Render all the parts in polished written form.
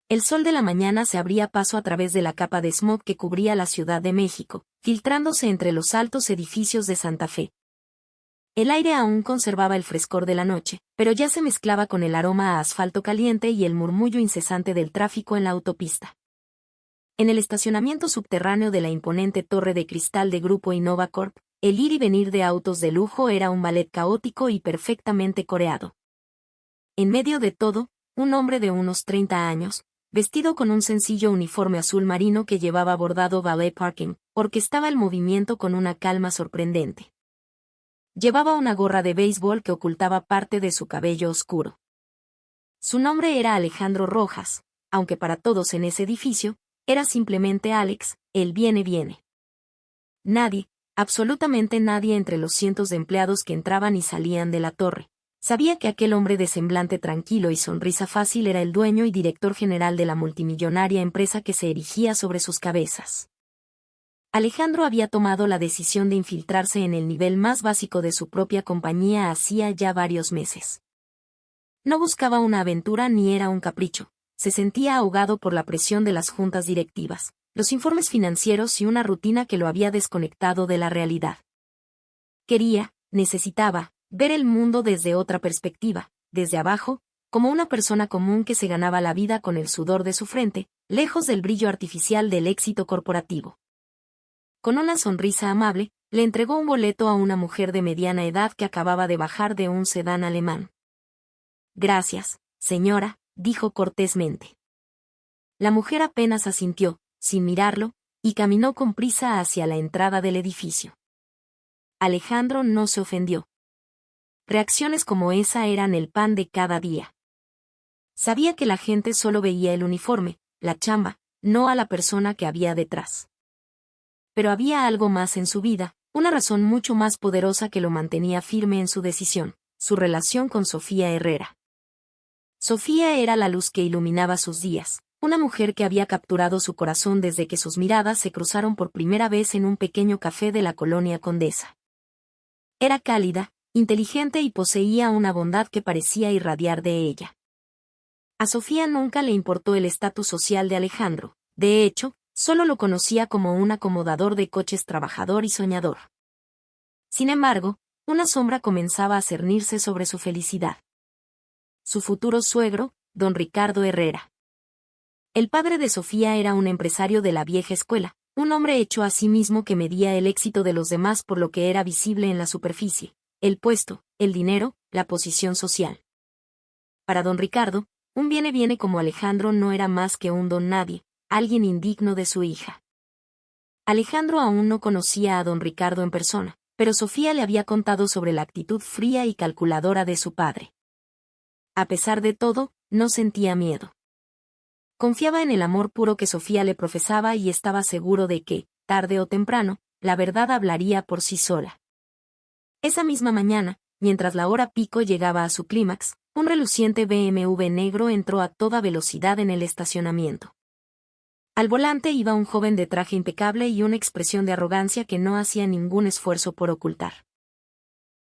El sol de la mañana se abría paso a través de la capa de smog que cubría la Ciudad de México, filtrándose entre los altos edificios de Santa Fe. El aire aún conservaba el frescor de la noche, pero ya se mezclaba con el aroma a asfalto caliente y el murmullo incesante del tráfico en la autopista. En el estacionamiento subterráneo de la imponente torre de cristal de Grupo Innova Corp, el ir y venir de autos de lujo era un ballet caótico y perfectamente coreado. En medio de todo, un hombre de unos 30 años, vestido con un sencillo uniforme azul marino que llevaba bordado ballet parking, orquestaba el movimiento con una calma sorprendente. Llevaba una gorra de béisbol que ocultaba parte de su cabello oscuro. Su nombre era Alejandro Rojas, aunque para todos en ese edificio, era simplemente Alex, el viene. Nadie, absolutamente nadie entre los cientos de empleados que entraban y salían de la torre, sabía que aquel hombre de semblante tranquilo y sonrisa fácil era el dueño y director general de la multimillonaria empresa que se erigía sobre sus cabezas. Alejandro había tomado la decisión de infiltrarse en el nivel más básico de su propia compañía hacía ya varios meses. No buscaba una aventura ni era un capricho, se sentía ahogado por la presión de las juntas directivas, los informes financieros y una rutina que lo había desconectado de la realidad. Necesitaba, ver el mundo desde otra perspectiva, desde abajo, como una persona común que se ganaba la vida con el sudor de su frente, lejos del brillo artificial del éxito corporativo. Con una sonrisa amable, le entregó un boleto a una mujer de mediana edad que acababa de bajar de un sedán alemán. Gracias, señora, dijo cortésmente. La mujer apenas asintió, sin mirarlo, y caminó con prisa hacia la entrada del edificio. Alejandro no se ofendió. Reacciones como esa eran el pan de cada día. Sabía que la gente solo veía el uniforme, la chamba, no a la persona que había detrás. Pero había algo más en su vida, una razón mucho más poderosa que lo mantenía firme en su decisión, su relación con Sofía Herrera. Sofía era la luz que iluminaba sus días, una mujer que había capturado su corazón desde que sus miradas se cruzaron por primera vez en un pequeño café de la colonia Condesa. Era cálida, inteligente y poseía una bondad que parecía irradiar de ella. A Sofía nunca le importó el estatus social de Alejandro, de hecho, solo lo conocía como un acomodador de coches trabajador y soñador. Sin embargo, una sombra comenzaba a cernirse sobre su felicidad. Su futuro suegro, don Ricardo Herrera. El padre de Sofía era un empresario de la vieja escuela, un hombre hecho a sí mismo que medía el éxito de los demás por lo que era visible en la superficie, el puesto, el dinero, la posición social. Para don Ricardo, un viene como Alejandro no era más que un don nadie, alguien indigno de su hija. Alejandro aún no conocía a don Ricardo en persona, pero Sofía le había contado sobre la actitud fría y calculadora de su padre. A pesar de todo, no sentía miedo. Confiaba en el amor puro que Sofía le profesaba y estaba seguro de que, tarde o temprano, la verdad hablaría por sí sola. Esa misma mañana, mientras la hora pico llegaba a su clímax, un reluciente BMW negro entró a toda velocidad en el estacionamiento. Al volante iba un joven de traje impecable y una expresión de arrogancia que no hacía ningún esfuerzo por ocultar.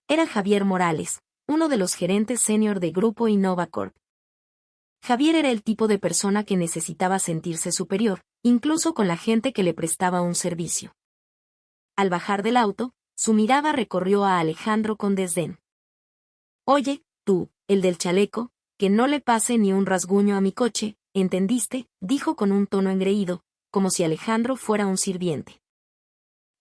Era Javier Morales, uno de los gerentes senior de Grupo Innova Corp. Javier era el tipo de persona que necesitaba sentirse superior, incluso con la gente que le prestaba un servicio. Al bajar del auto, su mirada recorrió a Alejandro con desdén. Oye, tú, el del chaleco, que no le pase ni un rasguño a mi coche, ¿entendiste?, dijo con un tono engreído, como si Alejandro fuera un sirviente.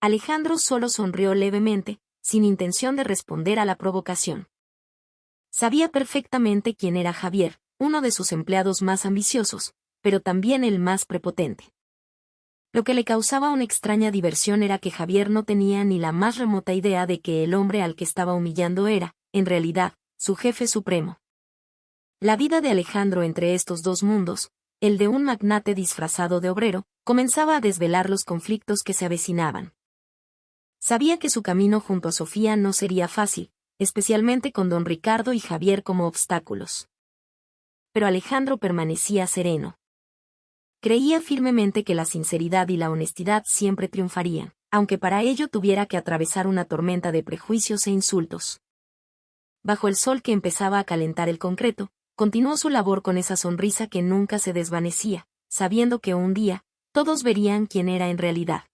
Alejandro solo sonrió levemente, sin intención de responder a la provocación. Sabía perfectamente quién era Javier, uno de sus empleados más ambiciosos, pero también el más prepotente. Lo que le causaba una extraña diversión era que Javier no tenía ni la más remota idea de que el hombre al que estaba humillando era, en realidad, su jefe supremo. La vida de Alejandro entre estos dos mundos, el de un magnate disfrazado de obrero, comenzaba a desvelar los conflictos que se avecinaban. Sabía que su camino junto a Sofía no sería fácil, especialmente con don Ricardo y Javier como obstáculos. Pero Alejandro permanecía sereno. Creía firmemente que la sinceridad y la honestidad siempre triunfarían, aunque para ello tuviera que atravesar una tormenta de prejuicios e insultos. Bajo el sol que empezaba a calentar el concreto, continuó su labor con esa sonrisa que nunca se desvanecía, sabiendo que un día, todos verían quién era en realidad.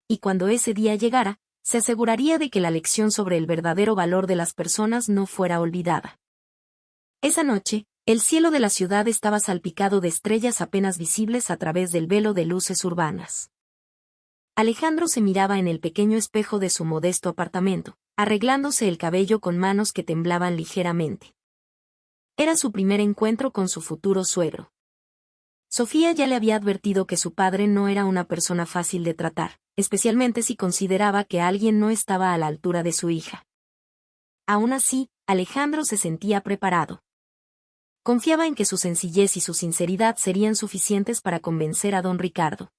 Y cuando ese día llegara, se aseguraría de que la lección sobre el verdadero valor de las personas no fuera olvidada. Esa noche, el cielo de la ciudad estaba salpicado de estrellas apenas visibles a través del velo de luces urbanas. Alejandro se miraba en el pequeño espejo de su modesto apartamento, arreglándose el cabello con manos que temblaban ligeramente. Era su primer encuentro con su futuro suegro. Sofía ya le había advertido que su padre no era una persona fácil de tratar, especialmente si consideraba que alguien no estaba a la altura de su hija. Aún así, Alejandro se sentía preparado. Confiaba en que su sencillez y su sinceridad serían suficientes para convencer a don Ricardo.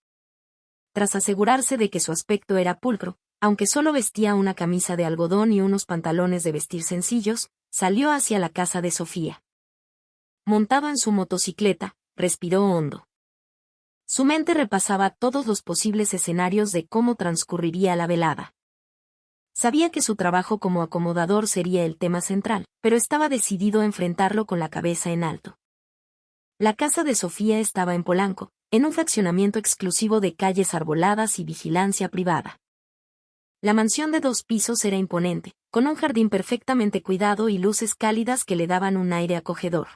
Tras asegurarse de que su aspecto era pulcro, aunque solo vestía una camisa de algodón y unos pantalones de vestir sencillos, salió hacia la casa de Sofía. Montado en su motocicleta, respiró hondo. Su mente repasaba todos los posibles escenarios de cómo transcurriría la velada. Sabía que su trabajo como acomodador sería el tema central, pero estaba decidido a enfrentarlo con la cabeza en alto. La casa de Sofía estaba en Polanco, en un fraccionamiento exclusivo de calles arboladas y vigilancia privada. La mansión de 2 pisos era imponente, con un jardín perfectamente cuidado y luces cálidas que le daban un aire acogedor.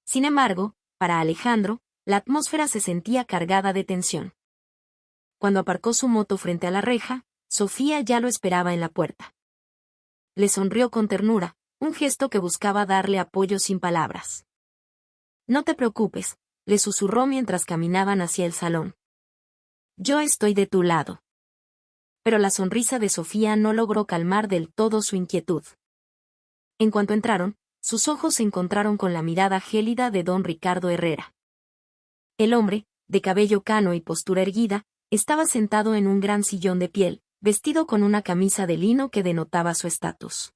Sin embargo, para Alejandro, la atmósfera se sentía cargada de tensión. Cuando aparcó su moto frente a la reja, Sofía ya lo esperaba en la puerta. Le sonrió con ternura, un gesto que buscaba darle apoyo sin palabras. «No te preocupes», le susurró mientras caminaban hacia el salón. «Yo estoy de tu lado». Pero la sonrisa de Sofía no logró calmar del todo su inquietud. En cuanto entraron, sus ojos se encontraron con la mirada gélida de don Ricardo Herrera. El hombre, de cabello cano y postura erguida, estaba sentado en un gran sillón de piel, vestido con una camisa de lino que denotaba su estatus.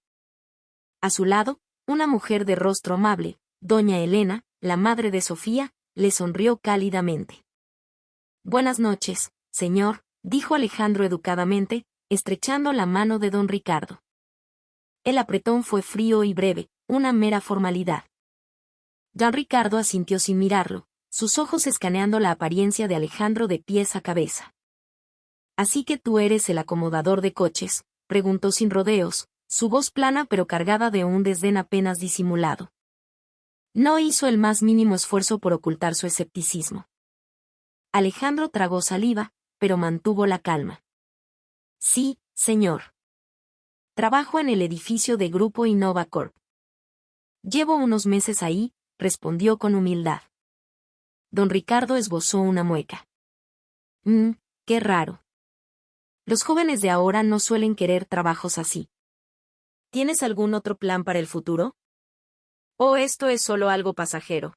A su lado, una mujer de rostro amable, doña Elena, la madre de Sofía, le sonrió cálidamente. «Buenas noches, señor», dijo Alejandro educadamente, estrechando la mano de don Ricardo. El apretón fue frío y breve, una mera formalidad. Don Ricardo asintió sin mirarlo, sus ojos escaneando la apariencia de Alejandro de pies a cabeza. «¿Así que tú eres el acomodador de coches?», preguntó sin rodeos, su voz plana pero cargada de un desdén apenas disimulado. No hizo el más mínimo esfuerzo por ocultar su escepticismo. Alejandro tragó saliva, pero mantuvo la calma. «Sí, señor. Trabajo en el edificio de Grupo Innova Corp. Llevo unos meses ahí», respondió con humildad. Don Ricardo esbozó una mueca. Qué raro. Los jóvenes de ahora no suelen querer trabajos así. ¿Tienes algún otro plan para el futuro? ¿O esto es solo algo pasajero?»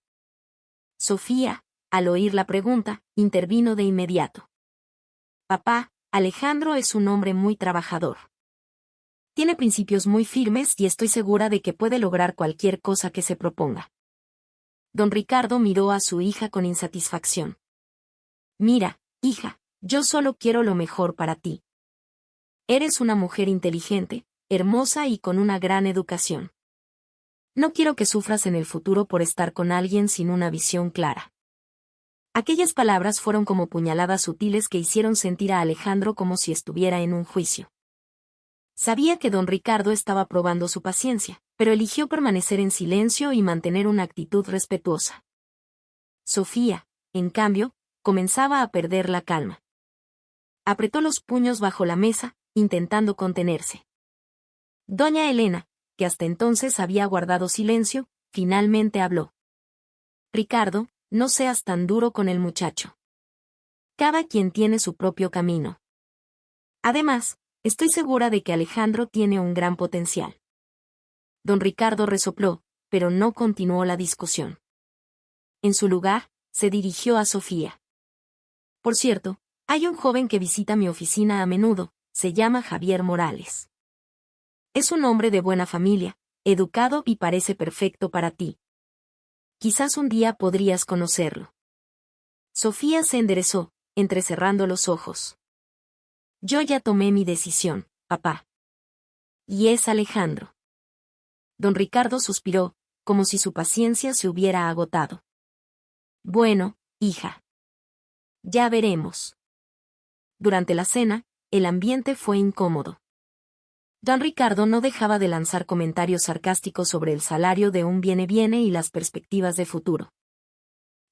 Sofía, al oír la pregunta, intervino de inmediato. «Papá, Alejandro es un hombre muy trabajador. Tiene principios muy firmes y estoy segura de que puede lograr cualquier cosa que se proponga». Don Ricardo miró a su hija con insatisfacción. «Mira, hija, yo solo quiero lo mejor para ti. Eres una mujer inteligente, hermosa y con una gran educación. No quiero que sufras en el futuro por estar con alguien sin una visión clara». Aquellas palabras fueron como puñaladas sutiles que hicieron sentir a Alejandro como si estuviera en un juicio. Sabía que don Ricardo estaba probando su paciencia, pero eligió permanecer en silencio y mantener una actitud respetuosa. Sofía, en cambio, comenzaba a perder la calma. Apretó los puños bajo la mesa, intentando contenerse. Doña Elena, que hasta entonces había guardado silencio, finalmente habló. «Ricardo, no seas tan duro con el muchacho. Cada quien tiene su propio camino. Además, estoy segura de que Alejandro tiene un gran potencial». Don Ricardo resopló, pero no continuó la discusión. En su lugar, se dirigió a Sofía. «Por cierto, hay un joven que visita mi oficina a menudo, se llama Javier Morales. Es un hombre de buena familia, educado y parece perfecto para ti. Quizás un día podrías conocerlo». Sofía se enderezó, entrecerrando los ojos. «Yo ya tomé mi decisión, papá. Y es Alejandro». Don Ricardo suspiró, como si su paciencia se hubiera agotado. Bueno, hija. Ya veremos. Durante la cena, el ambiente fue incómodo. Don Ricardo no dejaba de lanzar comentarios sarcásticos sobre el salario de un viene-viene y las perspectivas de futuro.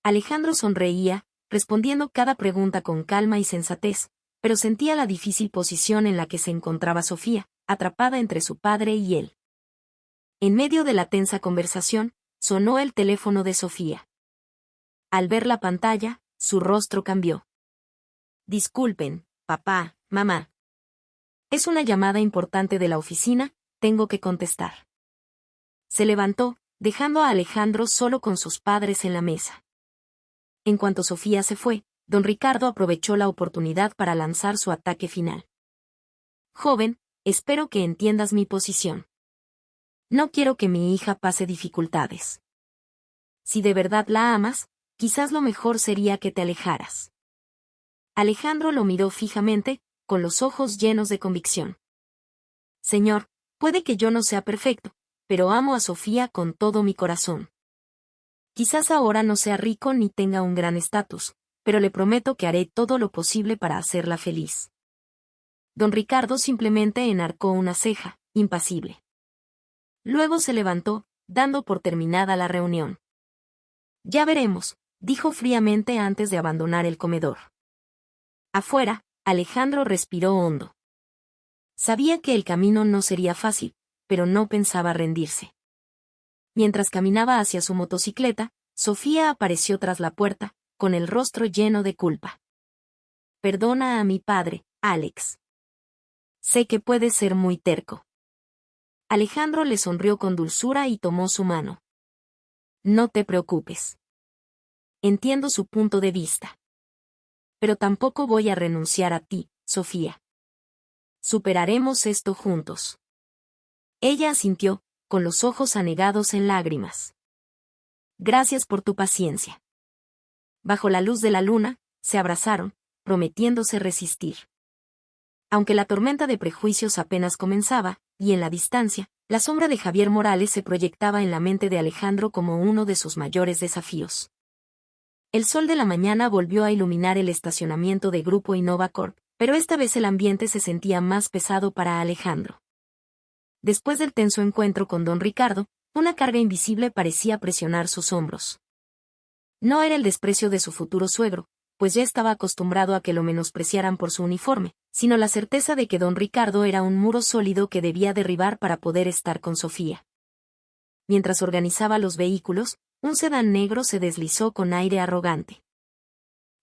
Alejandro sonreía, respondiendo cada pregunta con calma y sensatez, pero sentía la difícil posición en la que se encontraba Sofía, atrapada entre su padre y él. En medio de la tensa conversación, sonó el teléfono de Sofía. Al ver la pantalla, su rostro cambió. Disculpen, papá, mamá. Es una llamada importante de la oficina, tengo que contestar. Se levantó, dejando a Alejandro solo con sus padres en la mesa. En cuanto Sofía se fue, don Ricardo aprovechó la oportunidad para lanzar su ataque final. Joven, espero que entiendas mi posición. No quiero que mi hija pase dificultades. Si de verdad la amas, quizás lo mejor sería que te alejaras. Alejandro lo miró fijamente, con los ojos llenos de convicción. Señor, puede que yo no sea perfecto, pero amo a Sofía con todo mi corazón. Quizás ahora no sea rico ni tenga un gran estatus, pero le prometo que haré todo lo posible para hacerla feliz. Don Ricardo simplemente enarcó una ceja, impasible. Luego se levantó, dando por terminada la reunión. Ya veremos, dijo fríamente antes de abandonar el comedor. Afuera, Alejandro respiró hondo. Sabía que el camino no sería fácil, pero no pensaba rendirse. Mientras caminaba hacia su motocicleta, Sofía apareció tras la puerta, con el rostro lleno de culpa. Perdona a mi padre, Alex. Sé que puedes ser muy terco. Alejandro le sonrió con dulzura y tomó su mano. No te preocupes. Entiendo su punto de vista. Pero tampoco voy a renunciar a ti, Sofía. Superaremos esto juntos. Ella asintió, con los ojos anegados en lágrimas. Gracias por tu paciencia. Bajo la luz de la luna, se abrazaron, prometiéndose resistir. Aunque la tormenta de prejuicios apenas comenzaba, y en la distancia, la sombra de Javier Morales se proyectaba en la mente de Alejandro como uno de sus mayores desafíos. El sol de la mañana volvió a iluminar el estacionamiento de Grupo Innova Corp, pero esta vez el ambiente se sentía más pesado para Alejandro. Después del tenso encuentro con don Ricardo, una carga invisible parecía presionar sus hombros. No era el desprecio de su futuro suegro, pues ya estaba acostumbrado a que lo menospreciaran por su uniforme, sino la certeza de que don Ricardo era un muro sólido que debía derribar para poder estar con Sofía. Mientras organizaba los vehículos, un sedán negro se deslizó con aire arrogante.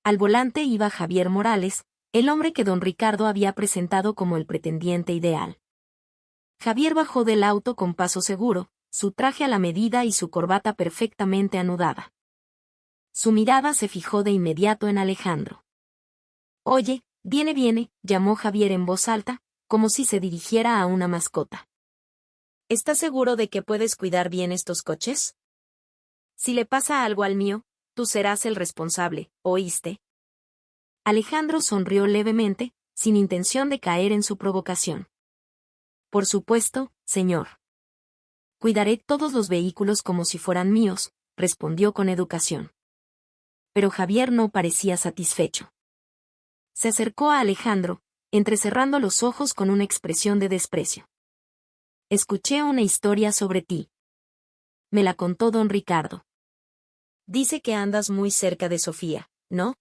Al volante iba Javier Morales, el hombre que don Ricardo había presentado como el pretendiente ideal. Javier bajó del auto con paso seguro, su traje a la medida y su corbata perfectamente anudada. Su mirada se fijó de inmediato en Alejandro. Oye, viene, llamó Javier en voz alta, como si se dirigiera a una mascota. ¿Estás seguro de que puedes cuidar bien estos coches? Si le pasa algo al mío, tú serás el responsable, ¿oíste? Alejandro sonrió levemente, sin intención de caer en su provocación. Por supuesto, señor. Cuidaré todos los vehículos como si fueran míos, respondió con educación. Pero Javier no parecía satisfecho. Se acercó a Alejandro, entrecerrando los ojos con una expresión de desprecio. Escuché una historia sobre ti. Me la contó don Ricardo. Dice que andas muy cerca de Sofía, ¿no?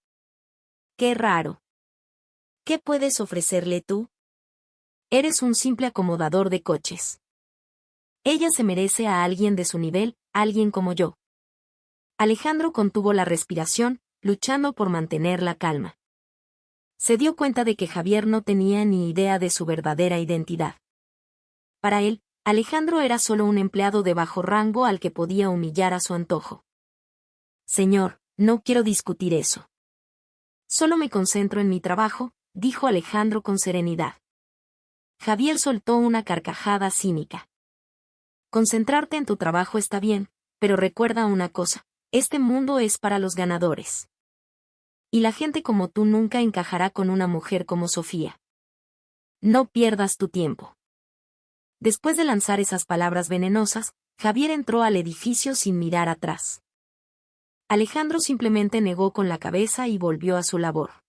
Qué raro. ¿Qué puedes ofrecerle tú? Eres un simple acomodador de coches. Ella se merece a alguien de su nivel, alguien como yo. Alejandro contuvo la respiración, luchando por mantener la calma. Se dio cuenta de que Javier no tenía ni idea de su verdadera identidad. Para él, Alejandro era solo un empleado de bajo rango al que podía humillar a su antojo. Señor, no quiero discutir eso. Solo me concentro en mi trabajo, dijo Alejandro con serenidad. Javier soltó una carcajada cínica. Concentrarte en tu trabajo está bien, pero recuerda una cosa, este mundo es para los ganadores. Y la gente como tú nunca encajará con una mujer como Sofía. No pierdas tu tiempo. Después de lanzar esas palabras venenosas, Javier entró al edificio sin mirar atrás. Alejandro simplemente negó con la cabeza y volvió a su labor.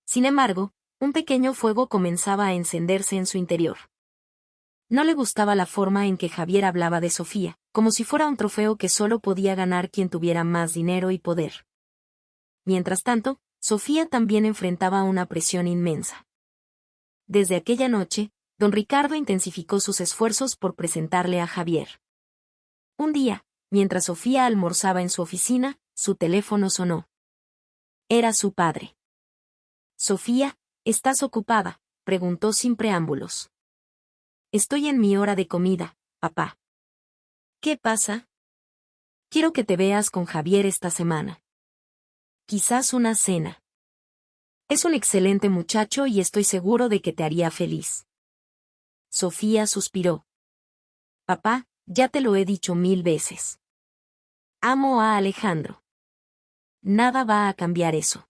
Sin embargo, un pequeño fuego comenzaba a encenderse en su interior. No le gustaba la forma en que Javier hablaba de Sofía, como si fuera un trofeo que solo podía ganar quien tuviera más dinero y poder. Mientras tanto, Sofía también enfrentaba una presión inmensa. Desde aquella noche, don Ricardo intensificó sus esfuerzos por presentarle a Javier. Un día, mientras Sofía almorzaba en su oficina, su teléfono sonó. Era su padre. «Sofía, ¿estás ocupada?», preguntó sin preámbulos. «Estoy en mi hora de comida, papá». «¿Qué pasa?». «Quiero que te veas con Javier esta semana. Quizás una cena. Es un excelente muchacho y estoy seguro de que te haría feliz». Sofía suspiró. «Papá, ya te lo he dicho 1000 veces. Amo a Alejandro. Nada va a cambiar eso».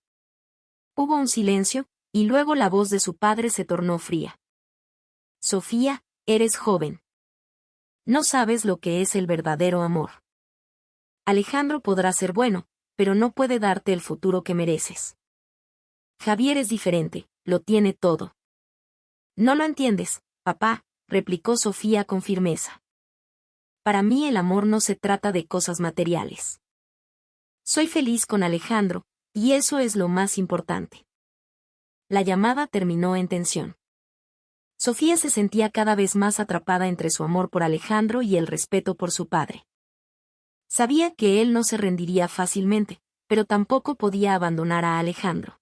Hubo un silencio, y luego la voz de su padre se tornó fría. «Sofía, eres joven. No sabes lo que es el verdadero amor. Alejandro podrá ser bueno, pero no puede darte el futuro que mereces. Javier es diferente, lo tiene todo». «No lo entiendes, papá», replicó Sofía con firmeza. «Para mí el amor no se trata de cosas materiales. Soy feliz con Alejandro, y eso es lo más importante». La llamada terminó en tensión. Sofía se sentía cada vez más atrapada entre su amor por Alejandro y el respeto por su padre. Sabía que él no se rendiría fácilmente, pero tampoco podía abandonar a Alejandro.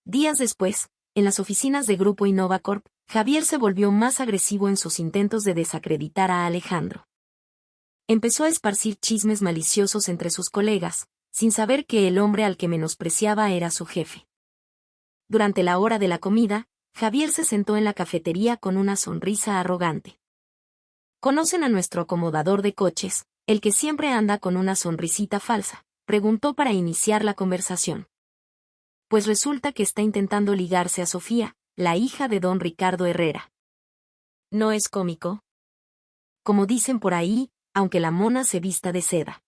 Días después, en las oficinas de Grupo Innovacorp, Javier se volvió más agresivo en sus intentos de desacreditar a Alejandro. Empezó a esparcir chismes maliciosos entre sus colegas, sin saber que el hombre al que menospreciaba era su jefe. Durante la hora de la comida, Javier se sentó en la cafetería con una sonrisa arrogante. «¿Conocen a nuestro acomodador de coches, el que siempre anda con una sonrisita falsa?», preguntó para iniciar la conversación. «Pues resulta que está intentando ligarse a Sofía, la hija de don Ricardo Herrera. ¿No es cómico? Como dicen por ahí, aunque la mona se vista de seda».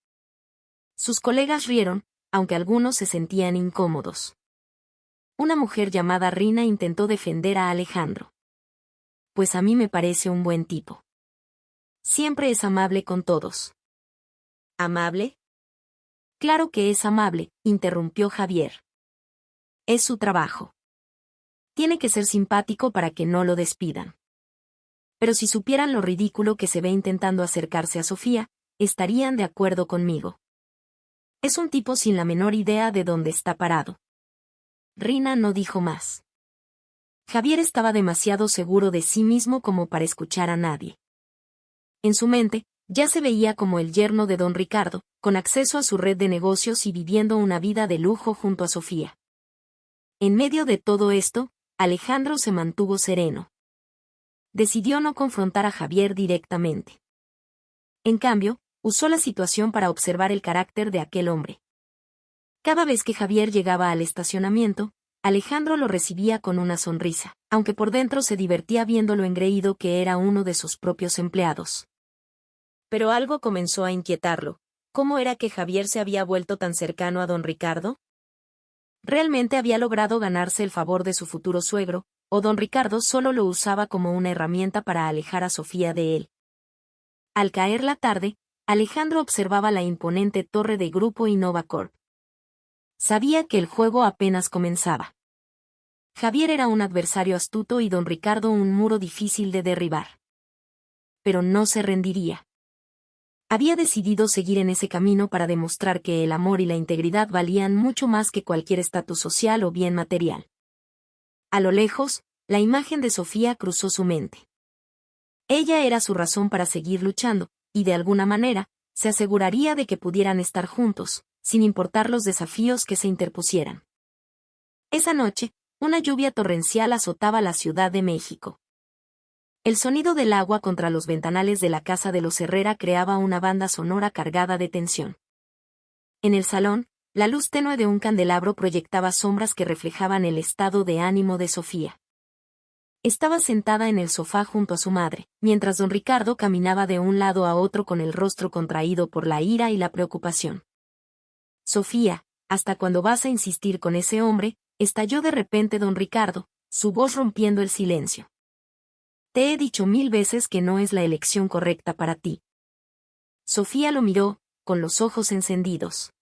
Sus colegas rieron, aunque algunos se sentían incómodos. Una mujer llamada Rina intentó defender a Alejandro. «Pues a mí me parece un buen tipo. Siempre es amable con todos». «¿Amable?». «Claro que es amable», interrumpió Javier. «Es su trabajo. Tiene que ser simpático para que no lo despidan. Pero si supieran lo ridículo que se ve intentando acercarse a Sofía, estarían de acuerdo conmigo. Es un tipo sin la menor idea de dónde está parado». Rina no dijo más. Javier estaba demasiado seguro de sí mismo como para escuchar a nadie. En su mente, ya se veía como el yerno de don Ricardo, con acceso a su red de negocios y viviendo una vida de lujo junto a Sofía. En medio de todo esto, Alejandro se mantuvo sereno. Decidió no confrontar a Javier directamente. En cambio, usó la situación para observar el carácter de aquel hombre. Cada vez que Javier llegaba al estacionamiento, Alejandro lo recibía con una sonrisa, aunque por dentro se divertía viendo lo engreído que era uno de sus propios empleados. Pero algo comenzó a inquietarlo. ¿Cómo era que Javier se había vuelto tan cercano a don Ricardo? ¿Realmente había logrado ganarse el favor de su futuro suegro, o don Ricardo solo lo usaba como una herramienta para alejar a Sofía de él? Al caer la tarde, Alejandro observaba la imponente torre de Grupo Innovacorp. Sabía que el juego apenas comenzaba. Javier era un adversario astuto y don Ricardo un muro difícil de derribar. Pero no se rendiría. Había decidido seguir en ese camino para demostrar que el amor y la integridad valían mucho más que cualquier estatus social o bien material. A lo lejos, la imagen de Sofía cruzó su mente. Ella era su razón para seguir luchando, y de alguna manera, se aseguraría de que pudieran estar juntos, sin importar los desafíos que se interpusieran. Esa noche, una lluvia torrencial azotaba la Ciudad de México. El sonido del agua contra los ventanales de la casa de los Herrera creaba una banda sonora cargada de tensión. En el salón, la luz tenue de un candelabro proyectaba sombras que reflejaban el estado de ánimo de Sofía. Estaba sentada en el sofá junto a su madre, mientras don Ricardo caminaba de un lado a otro con el rostro contraído por la ira y la preocupación. Sofía, ¿hasta cuándo vas a insistir con ese hombre?, estalló de repente don Ricardo, su voz rompiendo el silencio. Te he dicho 1000 veces que no es la elección correcta para ti. Sofía lo miró, con los ojos encendidos.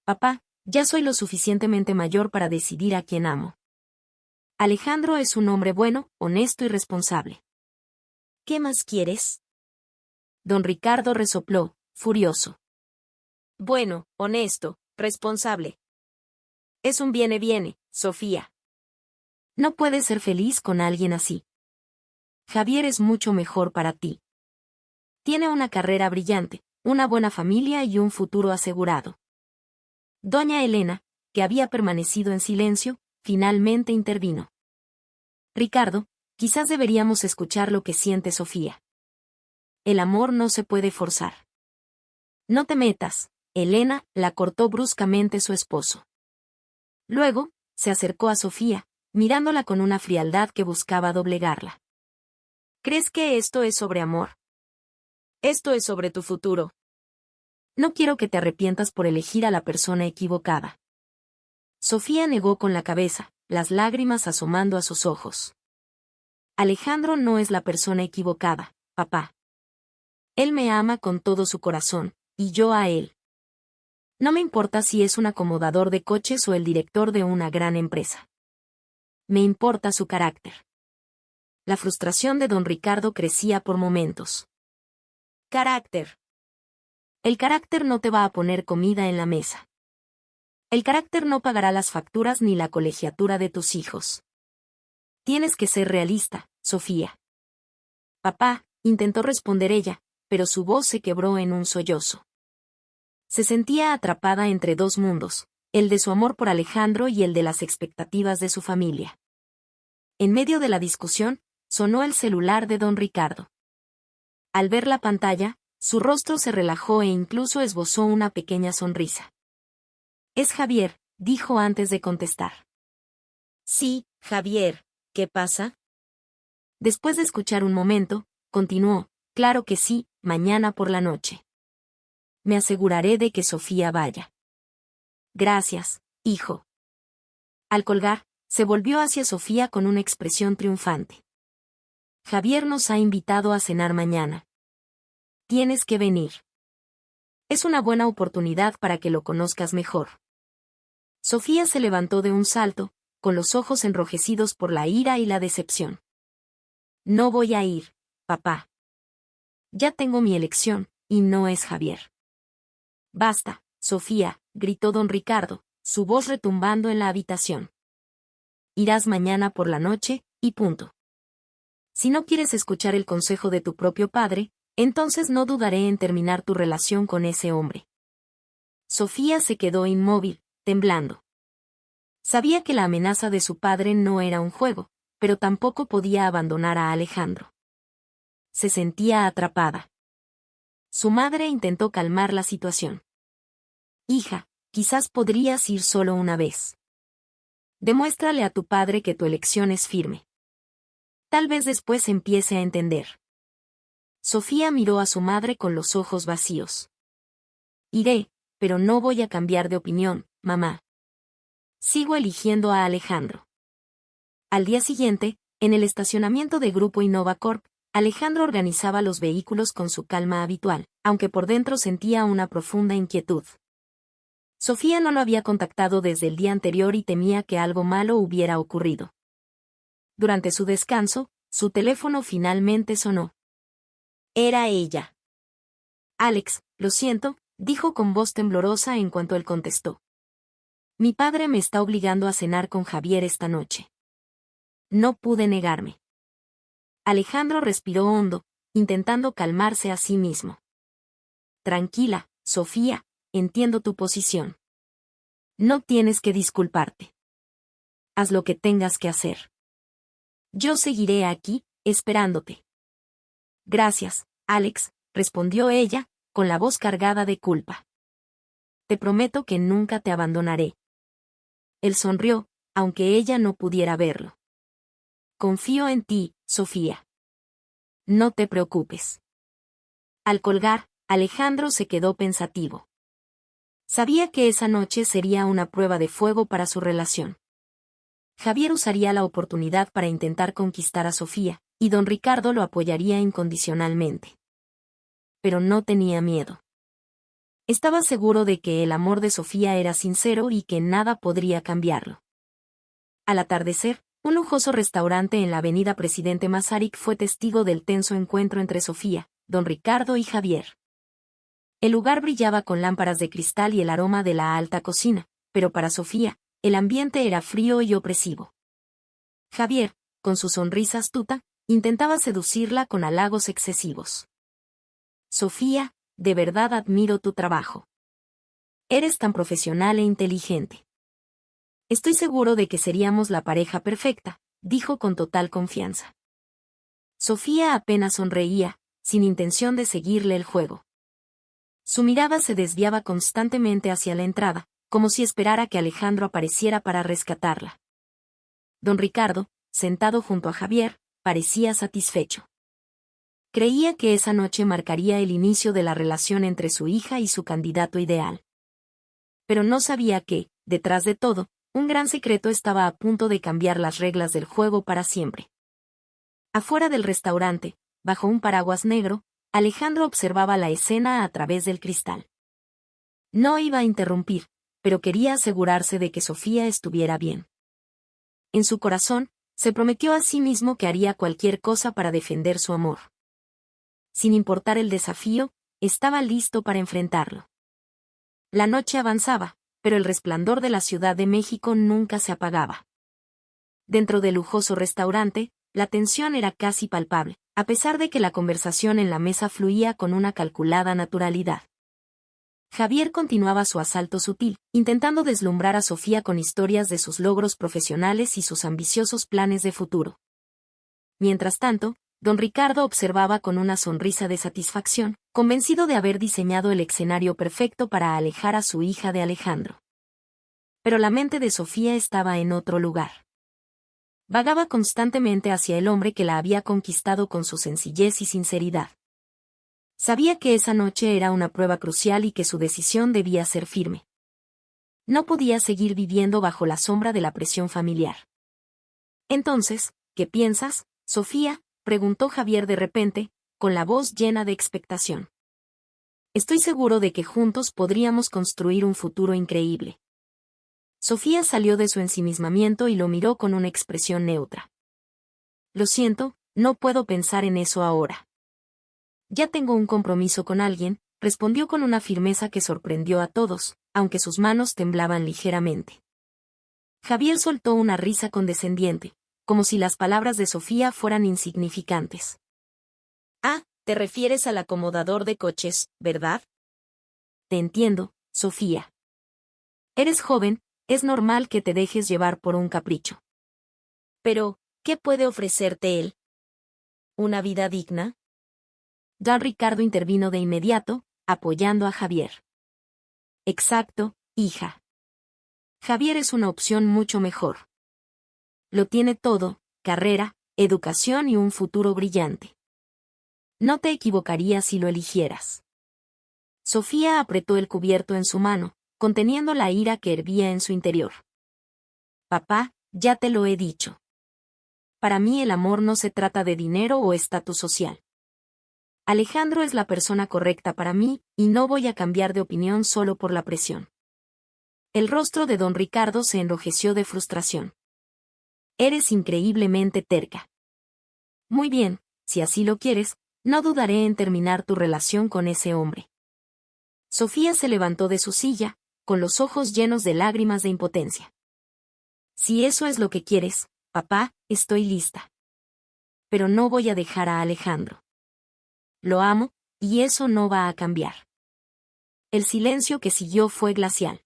Papá, ya soy lo suficientemente mayor para decidir a quién amo. Alejandro es un hombre bueno, honesto y responsable. ¿Qué más quieres? Don Ricardo resopló, furioso. Bueno, honesto, responsable. Es un viene, Sofía. No puedes ser feliz con alguien así. Javier es mucho mejor para ti. Tiene una carrera brillante, una buena familia y un futuro asegurado. Doña Elena, que había permanecido en silencio, finalmente intervino. Ricardo, quizás deberíamos escuchar lo que siente Sofía. El amor no se puede forzar. No te metas, Elena, la cortó bruscamente su esposo. Luego, se acercó a Sofía, mirándola con una frialdad que buscaba doblegarla. ¿Crees que esto es sobre amor? Esto es sobre tu futuro. No quiero que te arrepientas por elegir a la persona equivocada. Sofía negó con la cabeza, las lágrimas asomando a sus ojos. Alejandro no es la persona equivocada, papá. Él me ama con todo su corazón, y yo a él. No me importa si es un acomodador de coches o el director de una gran empresa. Me importa su carácter. La frustración de don Ricardo crecía por momentos. Carácter. El carácter no te va a poner comida en la mesa. El carácter no pagará las facturas ni la colegiatura de tus hijos. Tienes que ser realista, Sofía. Papá, intentó responder ella, pero su voz se quebró en un sollozo. Se sentía atrapada entre dos mundos, el de su amor por Alejandro y el de las expectativas de su familia. En medio de la discusión, sonó el celular de don Ricardo. Al ver la pantalla, su rostro se relajó e incluso esbozó una pequeña sonrisa. Es Javier, dijo antes de contestar. Sí, Javier, ¿qué pasa? Después de escuchar un momento, continuó, claro que sí, mañana por la noche. Me aseguraré de que Sofía vaya. Gracias, hijo. Al colgar, se volvió hacia Sofía con una expresión triunfante. Javier nos ha invitado a cenar mañana. Tienes que venir. Es una buena oportunidad para que lo conozcas mejor. Sofía se levantó de un salto, con los ojos enrojecidos por la ira y la decepción. No voy a ir, papá. Ya tengo mi elección, y no es Javier. Basta, Sofía, gritó don Ricardo, su voz retumbando en la habitación. Irás mañana por la noche, y punto. Si no quieres escuchar el consejo de tu propio padre, entonces no dudaré en terminar tu relación con ese hombre. Sofía se quedó inmóvil, temblando. Sabía que la amenaza de su padre no era un juego, pero tampoco podía abandonar a Alejandro. Se sentía atrapada. Su madre intentó calmar la situación. Hija, quizás podrías ir solo una vez. Demuéstrale a tu padre que tu elección es firme. Tal vez después empiece a entender. Sofía miró a su madre con los ojos vacíos. Iré, pero no voy a cambiar de opinión, mamá. Sigo eligiendo a Alejandro. Al día siguiente, en el estacionamiento de Grupo Innova Corp, Alejandro organizaba los vehículos con su calma habitual, aunque por dentro sentía una profunda inquietud. Sofía no lo había contactado desde el día anterior y temía que algo malo hubiera ocurrido. Durante su descanso, su teléfono finalmente sonó. Era ella. Alex, lo siento, dijo con voz temblorosa en cuanto él contestó. Mi padre me está obligando a cenar con Javier esta noche. No pude negarme. Alejandro respiró hondo, intentando calmarse a sí mismo. Tranquila, Sofía, entiendo tu posición. No tienes que disculparte. Haz lo que tengas que hacer. Yo seguiré aquí, esperándote. Gracias, Alex, respondió ella, con la voz cargada de culpa. Te prometo que nunca te abandonaré. Él sonrió, aunque ella no pudiera verlo. Confío en ti, Sofía. No te preocupes. Al colgar, Alejandro se quedó pensativo. Sabía que esa noche sería una prueba de fuego para su relación. Javier usaría la oportunidad para intentar conquistar a Sofía, y don Ricardo lo apoyaría incondicionalmente. Pero no tenía miedo. Estaba seguro de que el amor de Sofía era sincero y que nada podría cambiarlo. Al atardecer, un lujoso restaurante en la avenida Presidente Masaryk fue testigo del tenso encuentro entre Sofía, don Ricardo y Javier. El lugar brillaba con lámparas de cristal y el aroma de la alta cocina, pero para Sofía, el ambiente era frío y opresivo. Javier, con su sonrisa astuta, intentaba seducirla con halagos excesivos. Sofía, de verdad admiro tu trabajo. Eres tan profesional e inteligente. Estoy seguro de que seríamos la pareja perfecta, dijo con total confianza. Sofía apenas sonreía, sin intención de seguirle el juego. Su mirada se desviaba constantemente hacia la entrada, como si esperara que Alejandro apareciera para rescatarla. Don Ricardo, sentado junto a Javier, parecía satisfecho. Creía que esa noche marcaría el inicio de la relación entre su hija y su candidato ideal. Pero no sabía que, detrás de todo, un gran secreto estaba a punto de cambiar las reglas del juego para siempre. Afuera del restaurante, bajo un paraguas negro, Alejandro observaba la escena a través del cristal. No iba a interrumpir, pero quería asegurarse de que Sofía estuviera bien. En su corazón, se prometió a sí mismo que haría cualquier cosa para defender su amor. Sin importar el desafío, estaba listo para enfrentarlo. La noche avanzaba, pero el resplandor de la Ciudad de México nunca se apagaba. Dentro del lujoso restaurante, la tensión era casi palpable, a pesar de que la conversación en la mesa fluía con una calculada naturalidad. Javier continuaba su asalto sutil, intentando deslumbrar a Sofía con historias de sus logros profesionales y sus ambiciosos planes de futuro. Mientras tanto, don Ricardo observaba con una sonrisa de satisfacción, convencido de haber diseñado el escenario perfecto para alejar a su hija de Alejandro. Pero la mente de Sofía estaba en otro lugar. Vagaba constantemente hacia el hombre que la había conquistado con su sencillez y sinceridad. Sabía que esa noche era una prueba crucial y que su decisión debía ser firme. No podía seguir viviendo bajo la sombra de la presión familiar. Entonces, ¿qué piensas, Sofía?, preguntó Javier de repente, con la voz llena de expectación. Estoy seguro de que juntos podríamos construir un futuro increíble. Sofía salió de su ensimismamiento y lo miró con una expresión neutra. Lo siento, no puedo pensar en eso ahora. Ya tengo un compromiso con alguien, respondió con una firmeza que sorprendió a todos, aunque sus manos temblaban ligeramente. Javier soltó una risa condescendiente, como si las palabras de Sofía fueran insignificantes. Ah, te refieres al acomodador de coches, ¿verdad? Te entiendo, Sofía. Eres joven, es normal que te dejes llevar por un capricho. Pero, ¿qué puede ofrecerte él? ¿Una vida digna? Don Ricardo intervino de inmediato, apoyando a Javier. Exacto, hija. Javier es una opción mucho mejor. Lo tiene todo, carrera, educación y un futuro brillante. No te equivocarías si lo eligieras. Sofía apretó el cubierto en su mano, conteniendo la ira que hervía en su interior. Papá, ya te lo he dicho. Para mí el amor no se trata de dinero o estatus social. Alejandro es la persona correcta para mí, y no voy a cambiar de opinión solo por la presión. El rostro de don Ricardo se enrojeció de frustración. Eres increíblemente terca. Muy bien, si así lo quieres, no dudaré en terminar tu relación con ese hombre. Sofía se levantó de su silla, con los ojos llenos de lágrimas de impotencia. Si eso es lo que quieres, papá, estoy lista. Pero no voy a dejar a Alejandro. Lo amo, y eso no va a cambiar. El silencio que siguió fue glacial.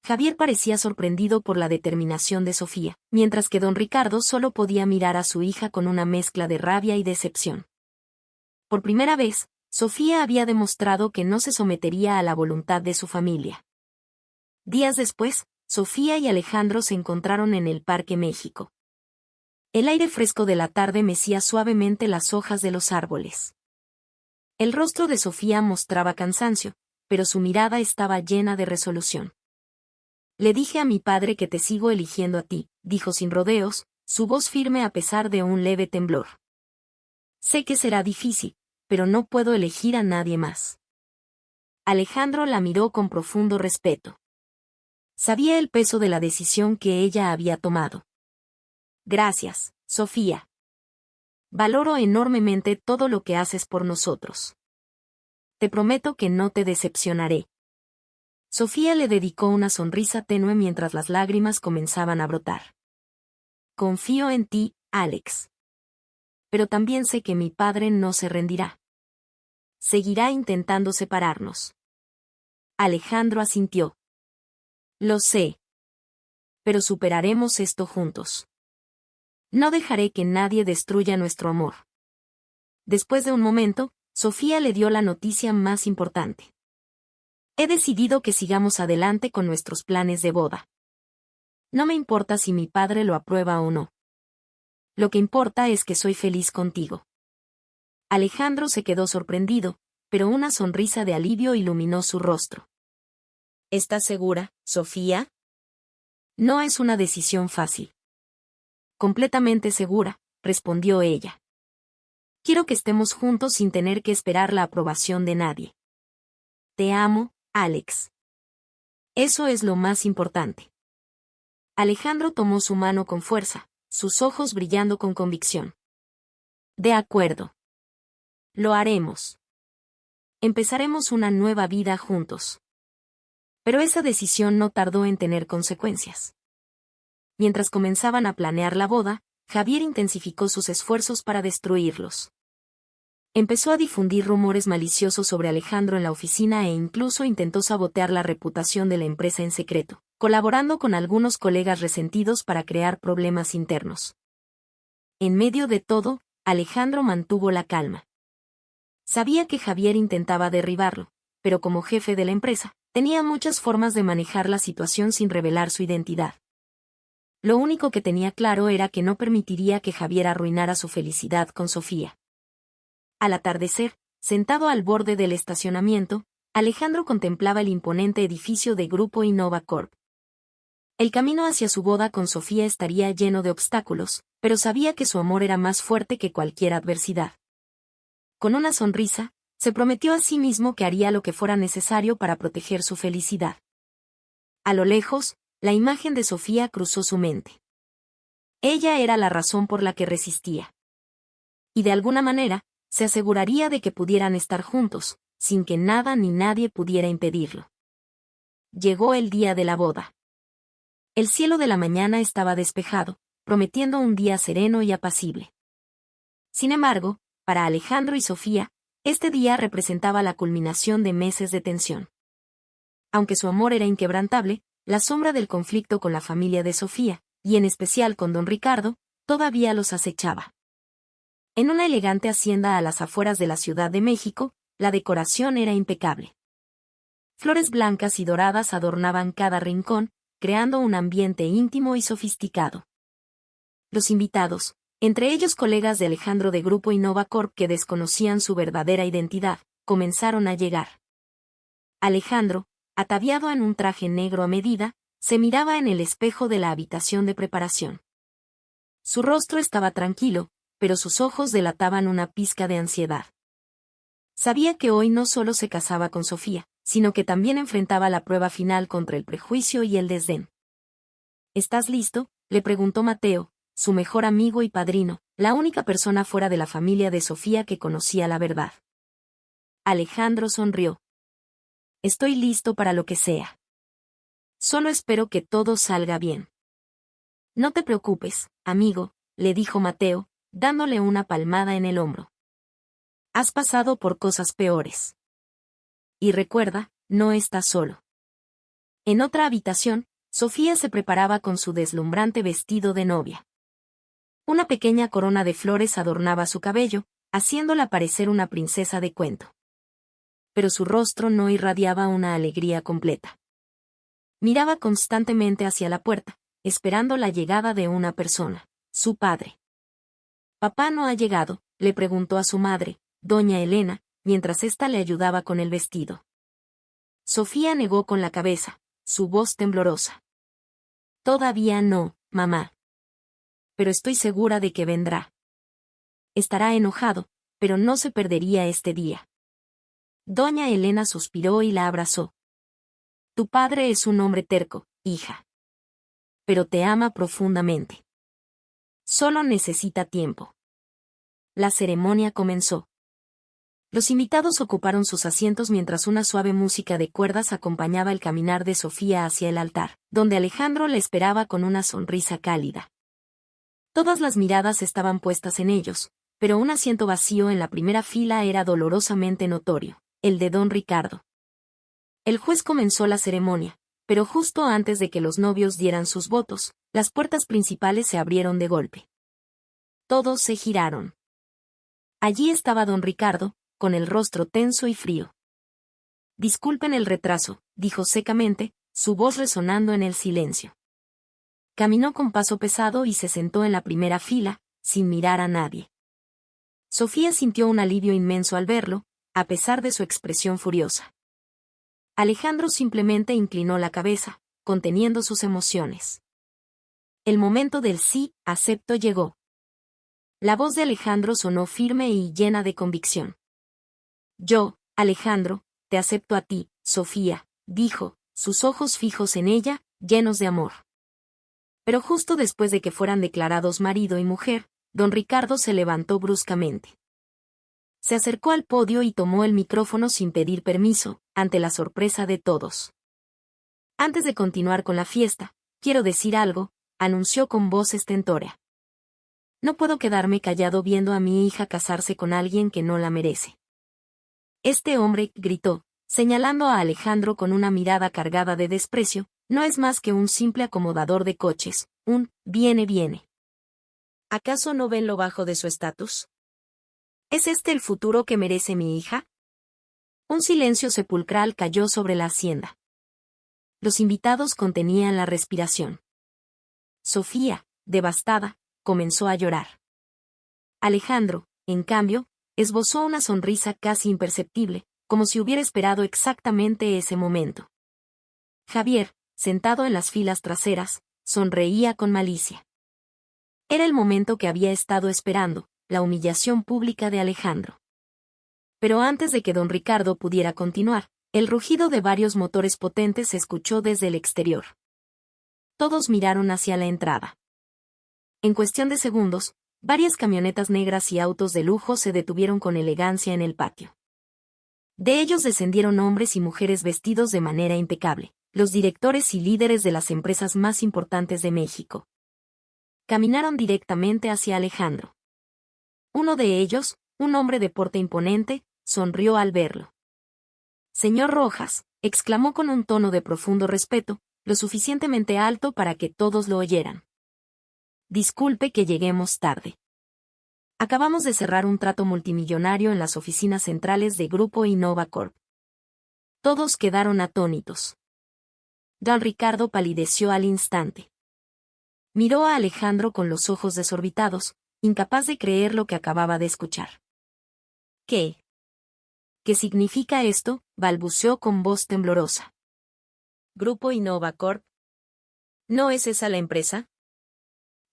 Javier parecía sorprendido por la determinación de Sofía, mientras que don Ricardo solo podía mirar a su hija con una mezcla de rabia y decepción. Por primera vez, Sofía había demostrado que no se sometería a la voluntad de su familia. Días después, Sofía y Alejandro se encontraron en el Parque México. El aire fresco de la tarde mecía suavemente las hojas de los árboles. El rostro de Sofía mostraba cansancio, pero su mirada estaba llena de resolución. Le dije a mi padre que te sigo eligiendo a ti, dijo sin rodeos, su voz firme a pesar de un leve temblor. Sé que será difícil, pero no puedo elegir a nadie más. Alejandro la miró con profundo respeto. Sabía el peso de la decisión que ella había tomado. Gracias, Sofía. Valoro enormemente todo lo que haces por nosotros. Te prometo que no te decepcionaré. Sofía le dedicó una sonrisa tenue mientras las lágrimas comenzaban a brotar. Confío en ti, Alex. Pero también sé que mi padre no se rendirá. Seguirá intentando separarnos. Alejandro asintió. Lo sé. Pero superaremos esto juntos. No dejaré que nadie destruya nuestro amor. Después de un momento, Sofía le dio la noticia más importante. He decidido que sigamos adelante con nuestros planes de boda. No me importa si mi padre lo aprueba o no. Lo que importa es que soy feliz contigo. Alejandro se quedó sorprendido, pero una sonrisa de alivio iluminó su rostro. ¿Estás segura, Sofía? No es una decisión fácil. Completamente segura, respondió ella. Quiero que estemos juntos sin tener que esperar la aprobación de nadie. Te amo, Alex. Eso es lo más importante. Alejandro tomó su mano con fuerza, sus ojos brillando con convicción. De acuerdo. Lo haremos. Empezaremos una nueva vida juntos. Pero esa decisión no tardó en tener consecuencias. Mientras comenzaban a planear la boda, Javier intensificó sus esfuerzos para destruirlos. Empezó a difundir rumores maliciosos sobre Alejandro en la oficina e incluso intentó sabotear la reputación de la empresa en secreto, colaborando con algunos colegas resentidos para crear problemas internos. En medio de todo, Alejandro mantuvo la calma. Sabía que Javier intentaba derribarlo, pero como jefe de la empresa, tenía muchas formas de manejar la situación sin revelar su identidad. Lo único que tenía claro era que no permitiría que Javier arruinara su felicidad con Sofía. Al atardecer, sentado al borde del estacionamiento, Alejandro contemplaba el imponente edificio de Grupo Innova Corp. El camino hacia su boda con Sofía estaría lleno de obstáculos, pero sabía que su amor era más fuerte que cualquier adversidad. Con una sonrisa, se prometió a sí mismo que haría lo que fuera necesario para proteger su felicidad. A lo lejos, la imagen de Sofía cruzó su mente. Ella era la razón por la que resistía. Y de alguna manera, se aseguraría de que pudieran estar juntos, sin que nada ni nadie pudiera impedirlo. Llegó el día de la boda. El cielo de la mañana estaba despejado, prometiendo un día sereno y apacible. Sin embargo, para Alejandro y Sofía, este día representaba la culminación de meses de tensión. Aunque su amor era inquebrantable, la sombra del conflicto con la familia de Sofía, y en especial con don Ricardo, todavía los acechaba. En una elegante hacienda a las afueras de la Ciudad de México, la decoración era impecable. Flores blancas y doradas adornaban cada rincón, creando un ambiente íntimo y sofisticado. Los invitados, entre ellos colegas de Alejandro de Grupo Innova Corp que desconocían su verdadera identidad, comenzaron a llegar. Alejandro, ataviado en un traje negro a medida, se miraba en el espejo de la habitación de preparación. Su rostro estaba tranquilo, pero sus ojos delataban una pizca de ansiedad. Sabía que hoy no solo se casaba con Sofía, sino que también enfrentaba la prueba final contra el prejuicio y el desdén. ¿Estás listo?, le preguntó Mateo, su mejor amigo y padrino, la única persona fuera de la familia de Sofía que conocía la verdad. Alejandro sonrió. Estoy listo para lo que sea. Solo espero que todo salga bien. No te preocupes, amigo, le dijo Mateo, dándole una palmada en el hombro. Has pasado por cosas peores. Y recuerda, no estás solo. En otra habitación, Sofía se preparaba con su deslumbrante vestido de novia. Una pequeña corona de flores adornaba su cabello, haciéndola parecer una princesa de cuento. Pero su rostro no irradiaba una alegría completa. Miraba constantemente hacia la puerta, esperando la llegada de una persona, su padre. «¿Papá no ha llegado?», le preguntó a su madre, doña Elena, mientras ésta le ayudaba con el vestido. Sofía negó con la cabeza, su voz temblorosa. «Todavía no, mamá. Pero estoy segura de que vendrá. Estará enojado, pero no se perdería este día». Doña Elena suspiró y la abrazó. «Tu padre es un hombre terco, hija. Pero te ama profundamente. Solo necesita tiempo». La ceremonia comenzó. Los invitados ocuparon sus asientos mientras una suave música de cuerdas acompañaba el caminar de Sofía hacia el altar, donde Alejandro le esperaba con una sonrisa cálida. Todas las miradas estaban puestas en ellos, pero un asiento vacío en la primera fila era dolorosamente notorio, el de don Ricardo. El juez comenzó la ceremonia, pero justo antes de que los novios dieran sus votos, las puertas principales se abrieron de golpe. Todos se giraron. Allí estaba don Ricardo, con el rostro tenso y frío. «Disculpen el retraso», dijo secamente, su voz resonando en el silencio. Caminó con paso pesado y se sentó en la primera fila, sin mirar a nadie. Sofía sintió un alivio inmenso al verlo, a pesar de su expresión furiosa. Alejandro simplemente inclinó la cabeza, conteniendo sus emociones. El momento del sí, acepto llegó. La voz de Alejandro sonó firme y llena de convicción. «Yo, Alejandro, te acepto a ti, Sofía», dijo, sus ojos fijos en ella, llenos de amor. Pero justo después de que fueran declarados marido y mujer, don Ricardo se levantó bruscamente. Se acercó al podio y tomó el micrófono sin pedir permiso, ante la sorpresa de todos. «Antes de continuar con la fiesta, quiero decir algo», anunció con voz estentórea. «No puedo quedarme callado viendo a mi hija casarse con alguien que no la merece». Este hombre, gritó, señalando a Alejandro con una mirada cargada de desprecio, no es más que un simple acomodador de coches, un viene. ¿Acaso no ven lo bajo de su estatus? ¿Es este el futuro que merece mi hija? Un silencio sepulcral cayó sobre la hacienda. Los invitados contenían la respiración. Sofía, devastada, comenzó a llorar. Alejandro, en cambio, esbozó una sonrisa casi imperceptible, como si hubiera esperado exactamente ese momento. Javier, sentado en las filas traseras, sonreía con malicia. Era el momento que había estado esperando, la humillación pública de Alejandro. Pero antes de que don Ricardo pudiera continuar, el rugido de varios motores potentes se escuchó desde el exterior. Todos miraron hacia la entrada. En cuestión de segundos, varias camionetas negras y autos de lujo se detuvieron con elegancia en el patio. De ellos descendieron hombres y mujeres vestidos de manera impecable, los directores y líderes de las empresas más importantes de México. Caminaron directamente hacia Alejandro. Uno de ellos, un hombre de porte imponente, sonrió al verlo. «Señor Rojas», exclamó con un tono de profundo respeto, lo suficientemente alto para que todos lo oyeran. «Disculpe que lleguemos tarde. Acabamos de cerrar un trato multimillonario en las oficinas centrales de Grupo Innova Corp». Todos quedaron atónitos. Don Ricardo palideció al instante. Miró a Alejandro con los ojos desorbitados, incapaz de creer lo que acababa de escuchar. «¿Qué? ¿Qué significa esto?», balbuceó con voz temblorosa. «¿Grupo Innova Corp? ¿No es esa la empresa?».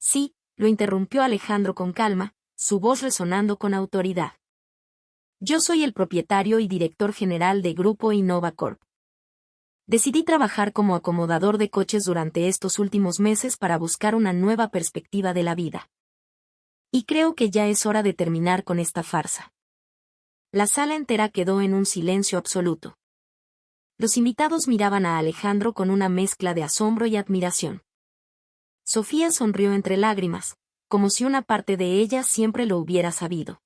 «Sí», lo interrumpió Alejandro con calma, su voz resonando con autoridad. «Yo soy el propietario y director general de Grupo Innova Corp. Decidí trabajar como acomodador de coches durante estos últimos meses para buscar una nueva perspectiva de la vida. Y creo que ya es hora de terminar con esta farsa». La sala entera quedó en un silencio absoluto. Los invitados miraban a Alejandro con una mezcla de asombro y admiración. Sofía sonrió entre lágrimas, como si una parte de ella siempre lo hubiera sabido.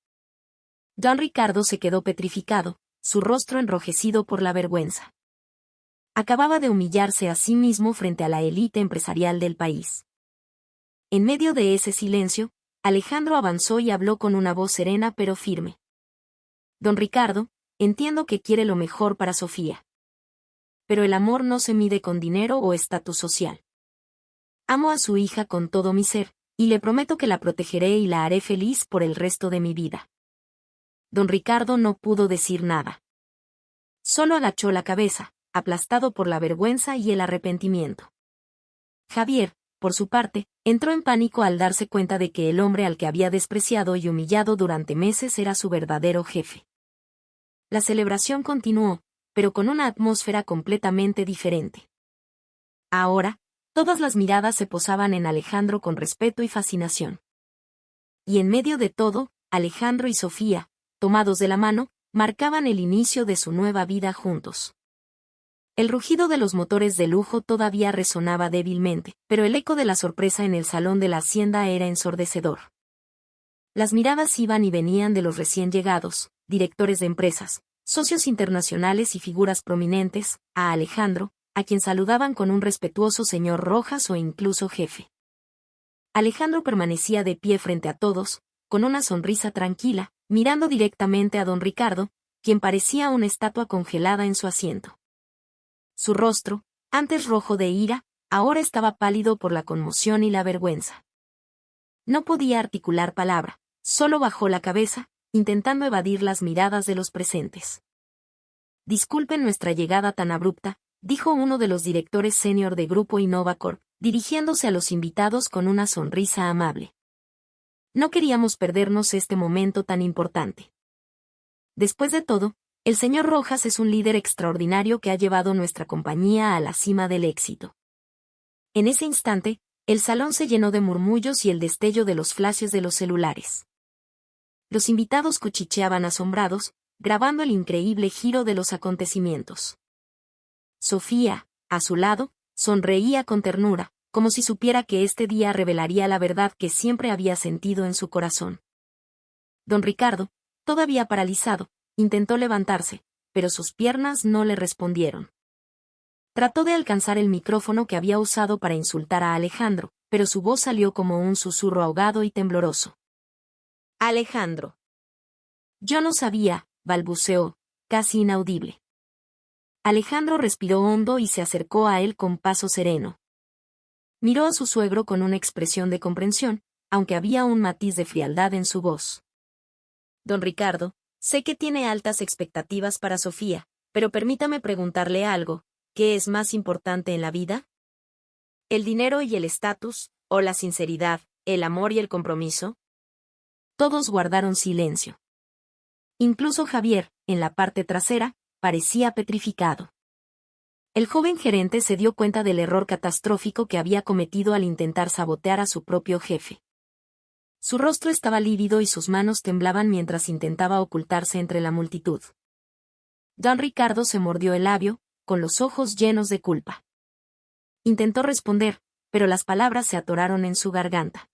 Don Ricardo se quedó petrificado, su rostro enrojecido por la vergüenza. Acababa de humillarse a sí mismo frente a la élite empresarial del país. En medio de ese silencio, Alejandro avanzó y habló con una voz serena pero firme. «Don Ricardo, entiendo que quiere lo mejor para Sofía. Pero el amor no se mide con dinero o estatus social. Amo a su hija con todo mi ser, y le prometo que la protegeré y la haré feliz por el resto de mi vida. Don Ricardo no pudo decir nada. Solo agachó la cabeza, aplastado por la vergüenza y el arrepentimiento. Javier, por su parte, entró en pánico al darse cuenta de que el hombre al que había despreciado y humillado durante meses era su verdadero jefe. La celebración continuó, pero con una atmósfera completamente diferente. Ahora, todas las miradas se posaban en Alejandro con respeto y fascinación. Y en medio de todo, Alejandro y Sofía, tomados de la mano, marcaban el inicio de su nueva vida juntos. El rugido de los motores de lujo todavía resonaba débilmente, pero el eco de la sorpresa en el salón de la hacienda era ensordecedor. Las miradas iban y venían de los recién llegados, directores de empresas, socios internacionales y figuras prominentes, a Alejandro, a quien saludaban con un respetuoso señor Rojas o incluso jefe. Alejandro permanecía de pie frente a todos, con una sonrisa tranquila, mirando directamente a don Ricardo, quien parecía una estatua congelada en su asiento. Su rostro, antes rojo de ira, ahora estaba pálido por la conmoción y la vergüenza. No podía articular palabra, solo bajó la cabeza, intentando evadir las miradas de los presentes. Disculpen nuestra llegada tan abrupta, dijo uno de los directores senior de Grupo Innovacorp, dirigiéndose a los invitados con una sonrisa amable. No queríamos perdernos este momento tan importante. Después de todo, el señor Rojas es un líder extraordinario que ha llevado nuestra compañía a la cima del éxito. En ese instante, el salón se llenó de murmullos y el destello de los flashes de los celulares. Los invitados cuchicheaban asombrados, grabando el increíble giro de los acontecimientos. Sofía, a su lado, sonreía con ternura, como si supiera que este día revelaría la verdad que siempre había sentido en su corazón. Don Ricardo, todavía paralizado, intentó levantarse, pero sus piernas no le respondieron. Trató de alcanzar el micrófono que había usado para insultar a Alejandro, pero su voz salió como un susurro ahogado y tembloroso. Alejandro. Yo no sabía, balbuceó, casi inaudible. Alejandro respiró hondo y se acercó a él con paso sereno. Miró a su suegro con una expresión de comprensión, aunque había un matiz de frialdad en su voz. Don Ricardo, sé que tiene altas expectativas para Sofía, pero permítame preguntarle algo, ¿qué es más importante en la vida? ¿El dinero y el estatus, o la sinceridad, el amor y el compromiso? Todos guardaron silencio. Incluso Javier, en la parte trasera, parecía petrificado. El joven gerente se dio cuenta del error catastrófico que había cometido al intentar sabotear a su propio jefe. Su rostro estaba lívido y sus manos temblaban mientras intentaba ocultarse entre la multitud. Don Ricardo se mordió el labio, con los ojos llenos de culpa. Intentó responder, pero las palabras se atoraron en su garganta.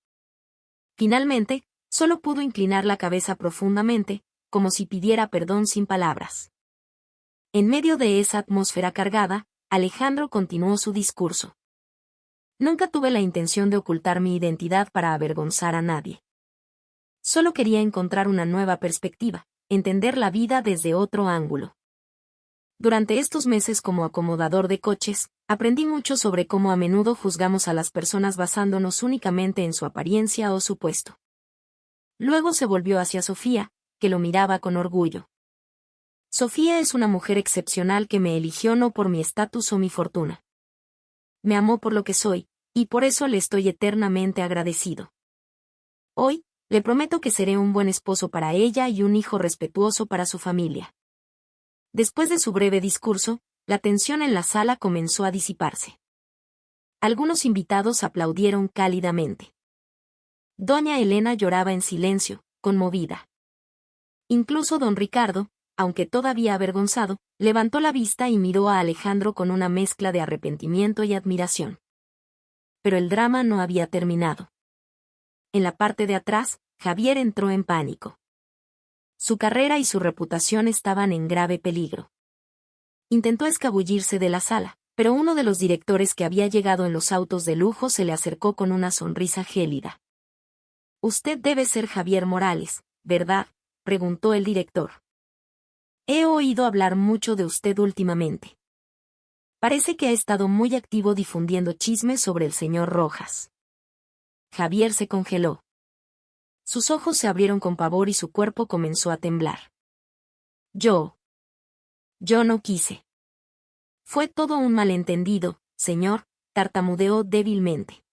Finalmente, solo pudo inclinar la cabeza profundamente, como si pidiera perdón sin palabras. En medio de esa atmósfera cargada, Alejandro continuó su discurso. Nunca tuve la intención de ocultar mi identidad para avergonzar a nadie. Solo quería encontrar una nueva perspectiva, entender la vida desde otro ángulo. Durante estos meses como acomodador de coches, aprendí mucho sobre cómo a menudo juzgamos a las personas basándonos únicamente en su apariencia o su puesto. Luego se volvió hacia Sofía, que lo miraba con orgullo. Sofía es una mujer excepcional que me eligió no por mi estatus o mi fortuna. Me amó por lo que soy, y por eso le estoy eternamente agradecido. Hoy, le prometo que seré un buen esposo para ella y un hijo respetuoso para su familia. Después de su breve discurso, la tensión en la sala comenzó a disiparse. Algunos invitados aplaudieron cálidamente. Doña Elena lloraba en silencio, conmovida. Incluso don Ricardo, aunque todavía avergonzado, levantó la vista y miró a Alejandro con una mezcla de arrepentimiento y admiración. Pero el drama no había terminado. En la parte de atrás, Javier entró en pánico. Su carrera y su reputación estaban en grave peligro. Intentó escabullirse de la sala, pero uno de los directores que había llegado en los autos de lujo se le acercó con una sonrisa gélida. «Usted debe ser Javier Morales, ¿verdad?», preguntó el director. «He oído hablar mucho de usted últimamente. Parece que ha estado muy activo difundiendo chismes sobre el señor Rojas». Javier se congeló. Sus ojos se abrieron con pavor y su cuerpo comenzó a temblar. Yo no quise. Fue todo un malentendido, señor, tartamudeó débilmente.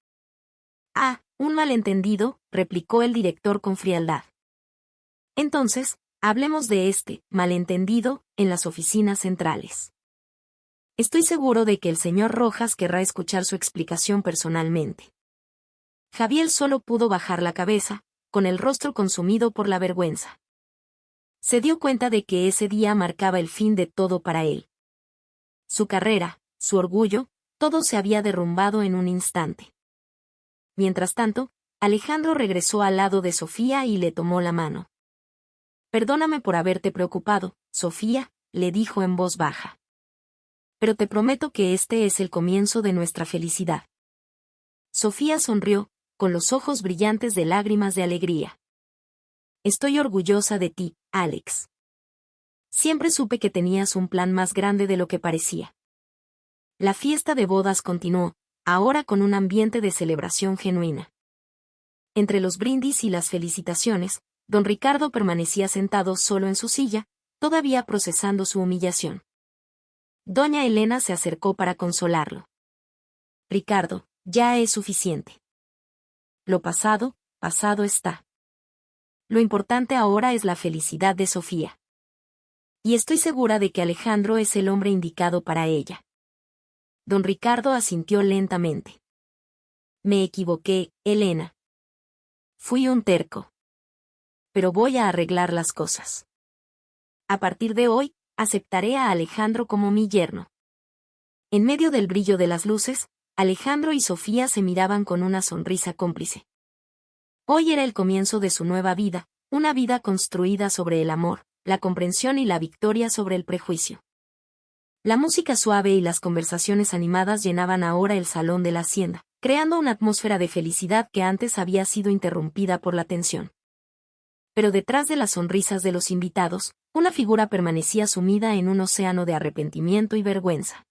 Ah, un malentendido, replicó el director con frialdad. Entonces, hablemos de este malentendido en las oficinas centrales. Estoy seguro de que el señor Rojas querrá escuchar su explicación personalmente. Javier solo pudo bajar la cabeza, con el rostro consumido por la vergüenza. Se dio cuenta de que ese día marcaba el fin de todo para él. Su carrera, su orgullo, todo se había derrumbado en un instante. Mientras tanto, Alejandro regresó al lado de Sofía y le tomó la mano. Perdóname por haberte preocupado, Sofía, le dijo en voz baja. Pero te prometo que este es el comienzo de nuestra felicidad. Sofía sonrió, con los ojos brillantes de lágrimas de alegría. Estoy orgullosa de ti, Alex. Siempre supe que tenías un plan más grande de lo que parecía. La fiesta de bodas continuó, ahora con un ambiente de celebración genuina. Entre los brindis y las felicitaciones, don Ricardo permanecía sentado solo en su silla, todavía procesando su humillación. Doña Elena se acercó para consolarlo. Ricardo, ya es suficiente. Lo pasado, pasado está. Lo importante ahora es la felicidad de Sofía. Y estoy segura de que Alejandro es el hombre indicado para ella. Don Ricardo asintió lentamente. Me equivoqué, Elena. Fui un terco. Pero voy a arreglar las cosas. A partir de hoy, aceptaré a Alejandro como mi yerno. En medio del brillo de las luces, Alejandro y Sofía se miraban con una sonrisa cómplice. Hoy era el comienzo de su nueva vida, una vida construida sobre el amor, la comprensión y la victoria sobre el prejuicio. La música suave y las conversaciones animadas llenaban ahora el salón de la hacienda, creando una atmósfera de felicidad que antes había sido interrumpida por la tensión. Pero detrás de las sonrisas de los invitados, una figura permanecía sumida en un océano de arrepentimiento y vergüenza.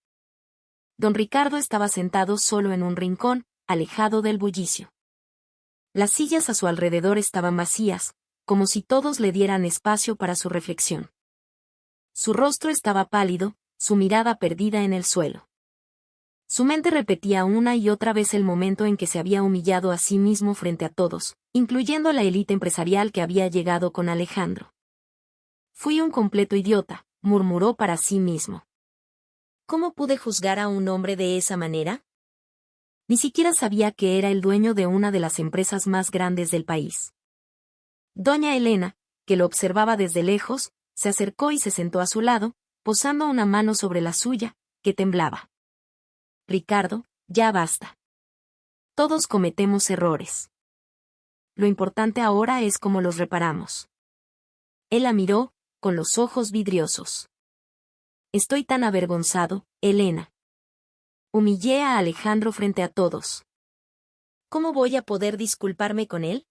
Don Ricardo estaba sentado solo en un rincón, alejado del bullicio. Las sillas a su alrededor estaban vacías, como si todos le dieran espacio para su reflexión. Su rostro estaba pálido, su mirada perdida en el suelo. Su mente repetía una y otra vez el momento en que se había humillado a sí mismo frente a todos, incluyendo a la élite empresarial que había llegado con Alejandro. Fui un completo idiota, murmuró para sí mismo. ¿Cómo pude juzgar a un hombre de esa manera? Ni siquiera sabía que era el dueño de una de las empresas más grandes del país. Doña Elena, que lo observaba desde lejos, se acercó y se sentó a su lado, posando una mano sobre la suya, que temblaba. Ricardo, ya basta. Todos cometemos errores. Lo importante ahora es cómo los reparamos. Él la miró, con los ojos vidriosos. Estoy tan avergonzado, Elena. Humillé a Alejandro frente a todos. ¿Cómo voy a poder disculparme con él?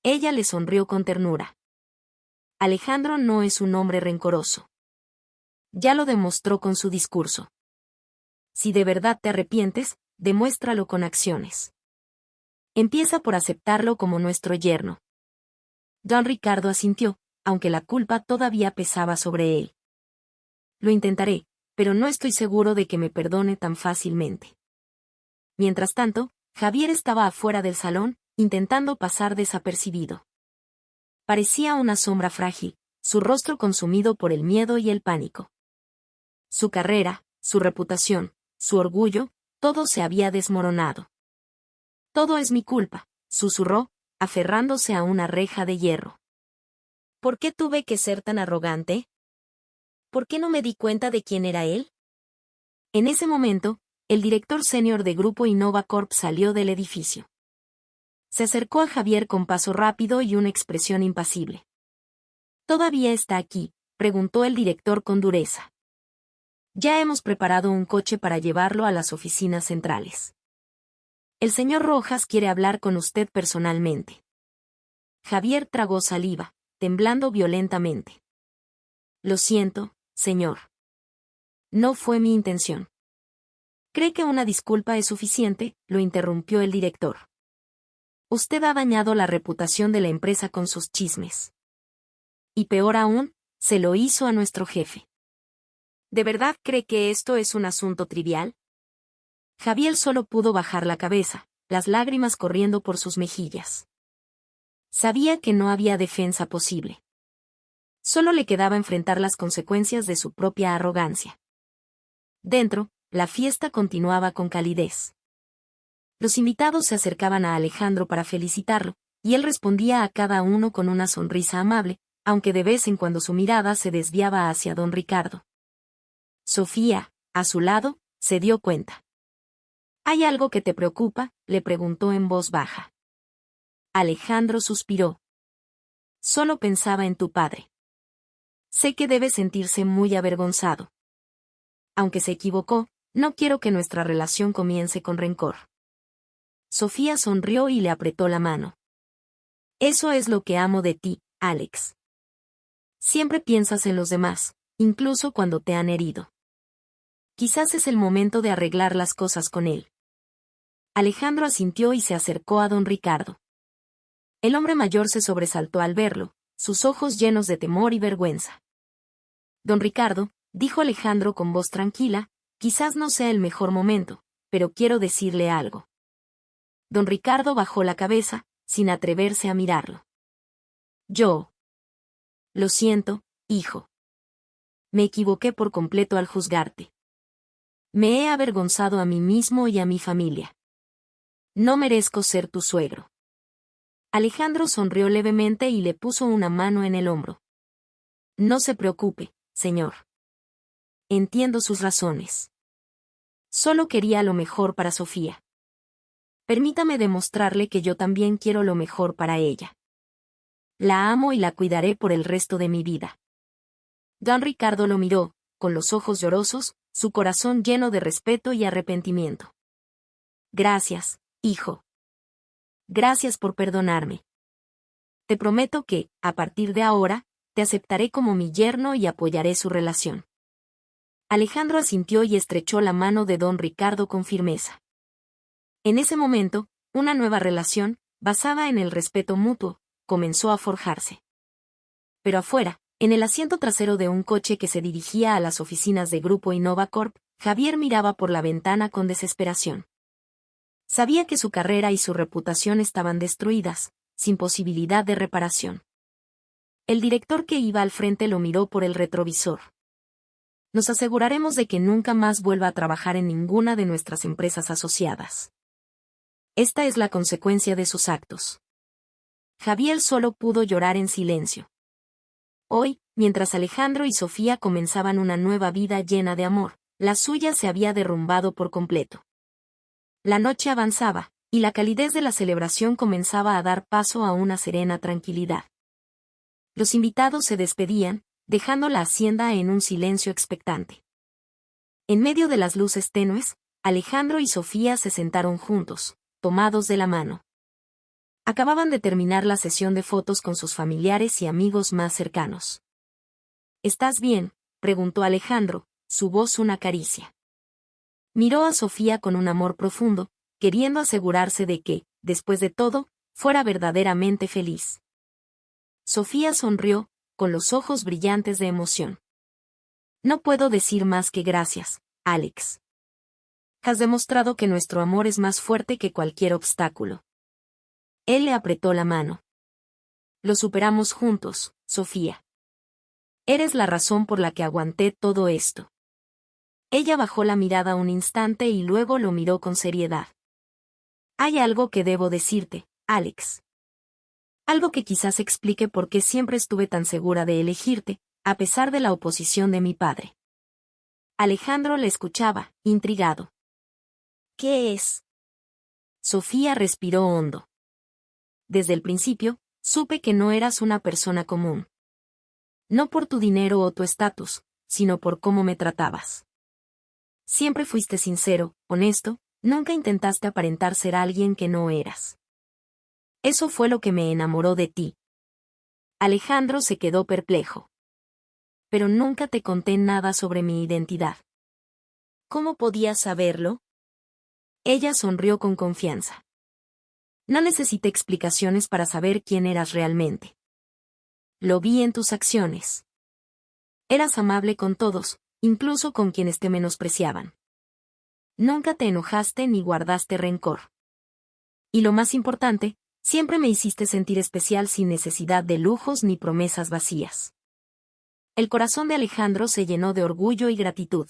Ella le sonrió con ternura. Alejandro no es un hombre rencoroso. Ya lo demostró con su discurso. Si de verdad te arrepientes, demuéstralo con acciones. Empieza por aceptarlo como nuestro yerno. Don Ricardo asintió, aunque la culpa todavía pesaba sobre él. Lo intentaré, pero no estoy seguro de que me perdone tan fácilmente. Mientras tanto, Javier estaba afuera del salón, intentando pasar desapercibido. Parecía una sombra frágil, su rostro consumido por el miedo y el pánico. Su carrera, su reputación, su orgullo, todo se había desmoronado. Todo es mi culpa, susurró, aferrándose a una reja de hierro. ¿Por qué tuve que ser tan arrogante? ¿Por qué no me di cuenta de quién era él? En ese momento, el director senior de Grupo Innova Corp salió del edificio. Se acercó a Javier con paso rápido y una expresión impasible. ¿Todavía está aquí?, preguntó el director con dureza. Ya hemos preparado un coche para llevarlo a las oficinas centrales. El señor Rojas quiere hablar con usted personalmente. Javier tragó saliva, temblando violentamente. Lo siento, señor. No fue mi intención. ¿Cree que una disculpa es suficiente?, lo interrumpió el director. Usted ha dañado la reputación de la empresa con sus chismes. Y peor aún, se lo hizo a nuestro jefe. ¿De verdad cree que esto es un asunto trivial? Javier solo pudo bajar la cabeza, las lágrimas corriendo por sus mejillas. Sabía que no había defensa posible. Solo le quedaba enfrentar las consecuencias de su propia arrogancia. Dentro, la fiesta continuaba con calidez. Los invitados se acercaban a Alejandro para felicitarlo, y él respondía a cada uno con una sonrisa amable, aunque de vez en cuando su mirada se desviaba hacia don Ricardo. Sofía, a su lado, se dio cuenta. ¿Hay algo que te preocupa?, le preguntó en voz baja. Alejandro suspiró. Solo pensaba en tu padre. Sé que debe sentirse muy avergonzado. Aunque se equivocó, no quiero que nuestra relación comience con rencor. Sofía sonrió y le apretó la mano. Eso es lo que amo de ti, Alex. Siempre piensas en los demás, incluso cuando te han herido. Quizás es el momento de arreglar las cosas con él. Alejandro asintió y se acercó a don Ricardo. El hombre mayor se sobresaltó al verlo, sus ojos llenos de temor y vergüenza. Don Ricardo, dijo Alejandro con voz tranquila, quizás no sea el mejor momento, pero quiero decirle algo. Don Ricardo bajó la cabeza, sin atreverse a mirarlo. Yo. Lo siento, hijo. Me equivoqué por completo al juzgarte. Me he avergonzado a mí mismo y a mi familia. No merezco ser tu suegro. Alejandro sonrió levemente y le puso una mano en el hombro. No se preocupe, señor. Entiendo sus razones. Solo quería lo mejor para Sofía. Permítame demostrarle que yo también quiero lo mejor para ella. La amo y la cuidaré por el resto de mi vida. Don Ricardo lo miró, con los ojos llorosos, su corazón lleno de respeto y arrepentimiento. Gracias, hijo. Gracias por perdonarme. Te prometo que, a partir de ahora, te aceptaré como mi yerno y apoyaré su relación. Alejandro asintió y estrechó la mano de don Ricardo con firmeza. En ese momento, una nueva relación, basada en el respeto mutuo, comenzó a forjarse. Pero afuera, en el asiento trasero de un coche que se dirigía a las oficinas de Grupo Innovacorp, Javier miraba por la ventana con desesperación. Sabía que su carrera y su reputación estaban destruidas, sin posibilidad de reparación. El director que iba al frente lo miró por el retrovisor. Nos aseguraremos de que nunca más vuelva a trabajar en ninguna de nuestras empresas asociadas. Esta es la consecuencia de sus actos. Javier solo pudo llorar en silencio. Hoy, mientras Alejandro y Sofía comenzaban una nueva vida llena de amor, la suya se había derrumbado por completo. La noche avanzaba, y la calidez de la celebración comenzaba a dar paso a una serena tranquilidad. Los invitados se despedían, dejando la hacienda en un silencio expectante. En medio de las luces tenues, Alejandro y Sofía se sentaron juntos, tomados de la mano. Acababan de terminar la sesión de fotos con sus familiares y amigos más cercanos. ¿Estás bien?, preguntó Alejandro, su voz una caricia. Miró a Sofía con un amor profundo, queriendo asegurarse de que, después de todo, fuera verdaderamente feliz. Sofía sonrió, con los ojos brillantes de emoción. No puedo decir más que gracias, Alex. Has demostrado que nuestro amor es más fuerte que cualquier obstáculo. Él le apretó la mano. Lo superamos juntos, Sofía. Eres la razón por la que aguanté todo esto. Ella bajó la mirada un instante y luego lo miró con seriedad. Hay algo que debo decirte, Alex. Algo que quizás explique por qué siempre estuve tan segura de elegirte, a pesar de la oposición de mi padre. Alejandro le escuchaba, intrigado. ¿Qué es? Sofía respiró hondo. Desde el principio, supe que no eras una persona común. No por tu dinero o tu estatus, sino por cómo me tratabas. Siempre fuiste sincero, honesto, nunca intentaste aparentar ser alguien que no eras. Eso fue lo que me enamoró de ti. Alejandro se quedó perplejo. Pero nunca te conté nada sobre mi identidad. ¿Cómo podías saberlo? Ella sonrió con confianza. No necesité explicaciones para saber quién eras realmente. Lo vi en tus acciones. Eras amable con todos, incluso con quienes te menospreciaban. Nunca te enojaste ni guardaste rencor. Y lo más importante, siempre me hiciste sentir especial sin necesidad de lujos ni promesas vacías. El corazón de Alejandro se llenó de orgullo y gratitud.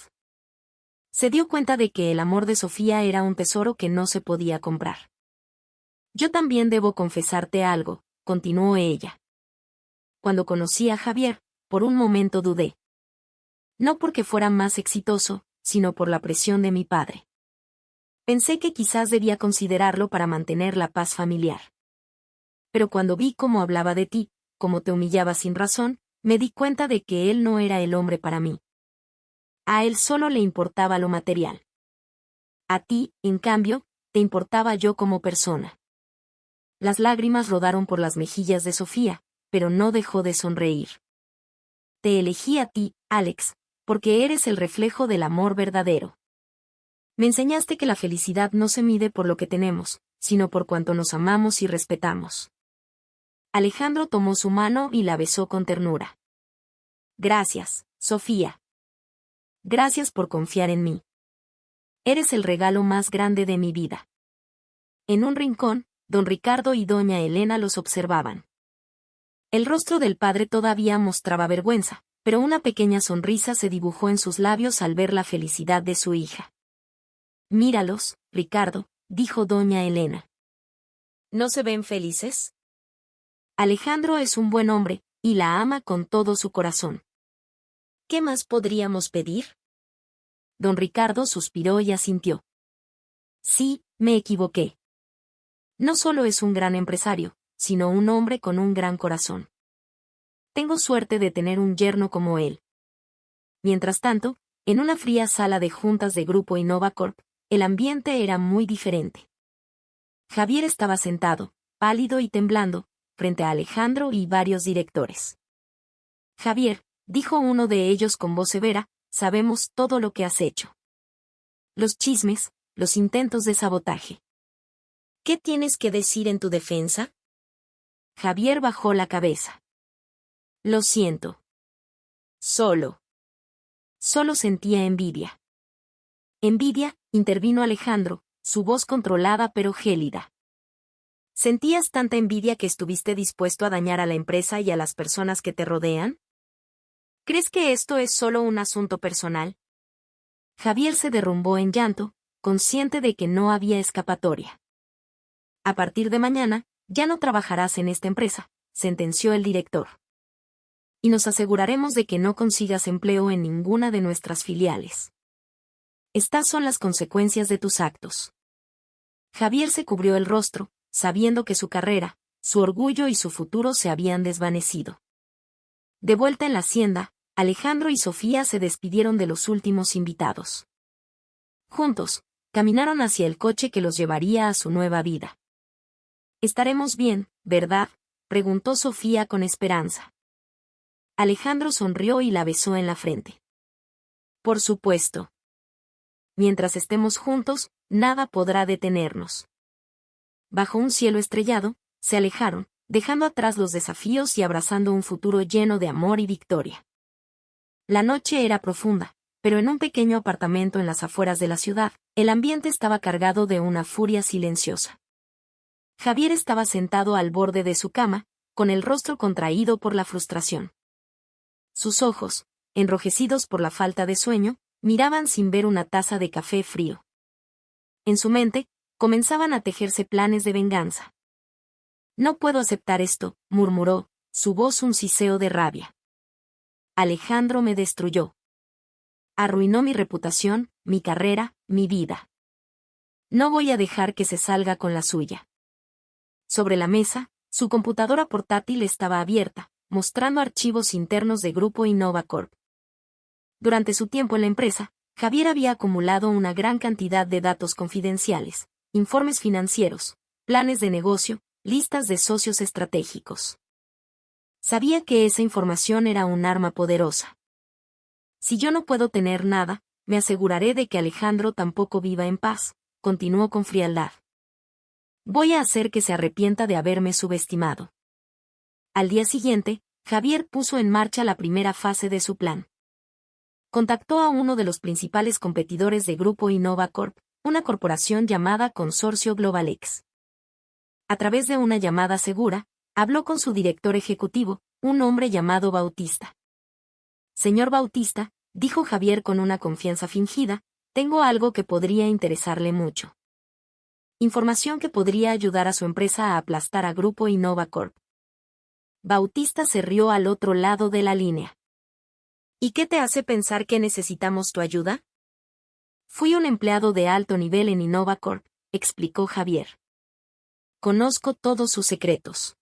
Se dio cuenta de que el amor de Sofía era un tesoro que no se podía comprar. Yo también debo confesarte algo, continuó ella. Cuando conocí a Javier, por un momento dudé. No porque fuera más exitoso, sino por la presión de mi padre. Pensé que quizás debía considerarlo para mantener la paz familiar. Pero cuando vi cómo hablaba de ti, cómo te humillaba sin razón, me di cuenta de que él no era el hombre para mí. A él solo le importaba lo material. A ti, en cambio, te importaba yo como persona. Las lágrimas rodaron por las mejillas de Sofía, pero no dejó de sonreír. Te elegí a ti, Alex, porque eres el reflejo del amor verdadero. Me enseñaste que la felicidad no se mide por lo que tenemos, sino por cuanto nos amamos y respetamos. Alejandro tomó su mano y la besó con ternura. Gracias, Sofía. Gracias por confiar en mí. Eres el regalo más grande de mi vida. En un rincón, don Ricardo y doña Elena los observaban. El rostro del padre todavía mostraba vergüenza, pero una pequeña sonrisa se dibujó en sus labios al ver la felicidad de su hija. Míralos, Ricardo, dijo doña Elena. ¿No se ven felices? Alejandro es un buen hombre, y la ama con todo su corazón. ¿Qué más podríamos pedir? Don Ricardo suspiró y asintió. Sí, me equivoqué. No solo es un gran empresario, sino un hombre con un gran corazón. Tengo suerte de tener un yerno como él. Mientras tanto, en una fría sala de juntas de Grupo Innovacorp, el ambiente era muy diferente. Javier estaba sentado, pálido y temblando, frente a Alejandro y varios directores. Javier, dijo uno de ellos con voz severa, sabemos todo lo que has hecho. Los chismes, los intentos de sabotaje. ¿Qué tienes que decir en tu defensa? Javier bajó la cabeza. Lo siento. Solo sentía envidia. Envidia, intervino Alejandro, su voz controlada pero gélida. ¿Sentías tanta envidia que estuviste dispuesto a dañar a la empresa y a las personas que te rodean? ¿Crees que esto es solo un asunto personal? Javier se derrumbó en llanto, consciente de que no había escapatoria. A partir de mañana, ya no trabajarás en esta empresa, sentenció el director. Y nos aseguraremos de que no consigas empleo en ninguna de nuestras filiales. Estas son las consecuencias de tus actos. Javier se cubrió el rostro, sabiendo que su carrera, su orgullo y su futuro se habían desvanecido. De vuelta en la hacienda, Alejandro y Sofía se despidieron de los últimos invitados. Juntos, caminaron hacia el coche que los llevaría a su nueva vida. «Estaremos bien, ¿verdad?», preguntó Sofía con esperanza. Alejandro sonrió y la besó en la frente. «Por supuesto. Mientras estemos juntos, nada podrá detenernos». Bajo un cielo estrellado, se alejaron, dejando atrás los desafíos y abrazando un futuro lleno de amor y victoria. La noche era profunda, pero en un pequeño apartamento en las afueras de la ciudad, el ambiente estaba cargado de una furia silenciosa. Javier estaba sentado al borde de su cama, con el rostro contraído por la frustración. Sus ojos, enrojecidos por la falta de sueño, miraban sin ver una taza de café frío. En su mente, comenzaban a tejerse planes de venganza. «No puedo aceptar esto», murmuró, su voz un siseo de rabia. «Alejandro me destruyó. Arruinó mi reputación, mi carrera, mi vida. No voy a dejar que se salga con la suya». Sobre la mesa, su computadora portátil estaba abierta, mostrando archivos internos de Grupo Innovacorp. Durante su tiempo en la empresa, Javier había acumulado una gran cantidad de datos confidenciales, informes financieros, planes de negocio, listas de socios estratégicos. Sabía que esa información era un arma poderosa. «Si yo no puedo tener nada, me aseguraré de que Alejandro tampoco viva en paz», continuó con frialdad. Voy a hacer que se arrepienta de haberme subestimado. Al día siguiente, Javier puso en marcha la primera fase de su plan. Contactó a uno de los principales competidores de Grupo Innova Corp, una corporación llamada Consorcio Globalex. A través de una llamada segura, habló con su director ejecutivo, un hombre llamado Bautista. Señor Bautista, dijo Javier con una confianza fingida, tengo algo que podría interesarle mucho. Información que podría ayudar a su empresa a aplastar a Grupo Innova Corp. Bautista se rió al otro lado de la línea. ¿Y qué te hace pensar que necesitamos tu ayuda? Fui un empleado de alto nivel en Innova Corp, explicó Javier. Conozco todos sus secretos.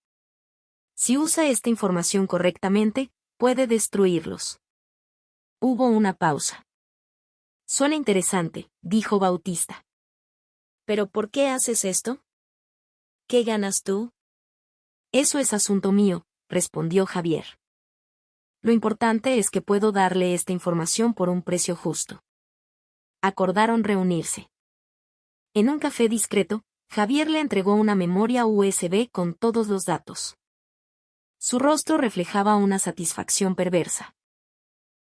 Si usa esta información correctamente, puede destruirlos. Hubo una pausa. Suena interesante, dijo Bautista. ¿Pero por qué haces esto? ¿Qué ganas tú? Eso es asunto mío, respondió Javier. Lo importante es que puedo darle esta información por un precio justo. Acordaron reunirse. En un café discreto, Javier le entregó una memoria USB con todos los datos. Su rostro reflejaba una satisfacción perversa.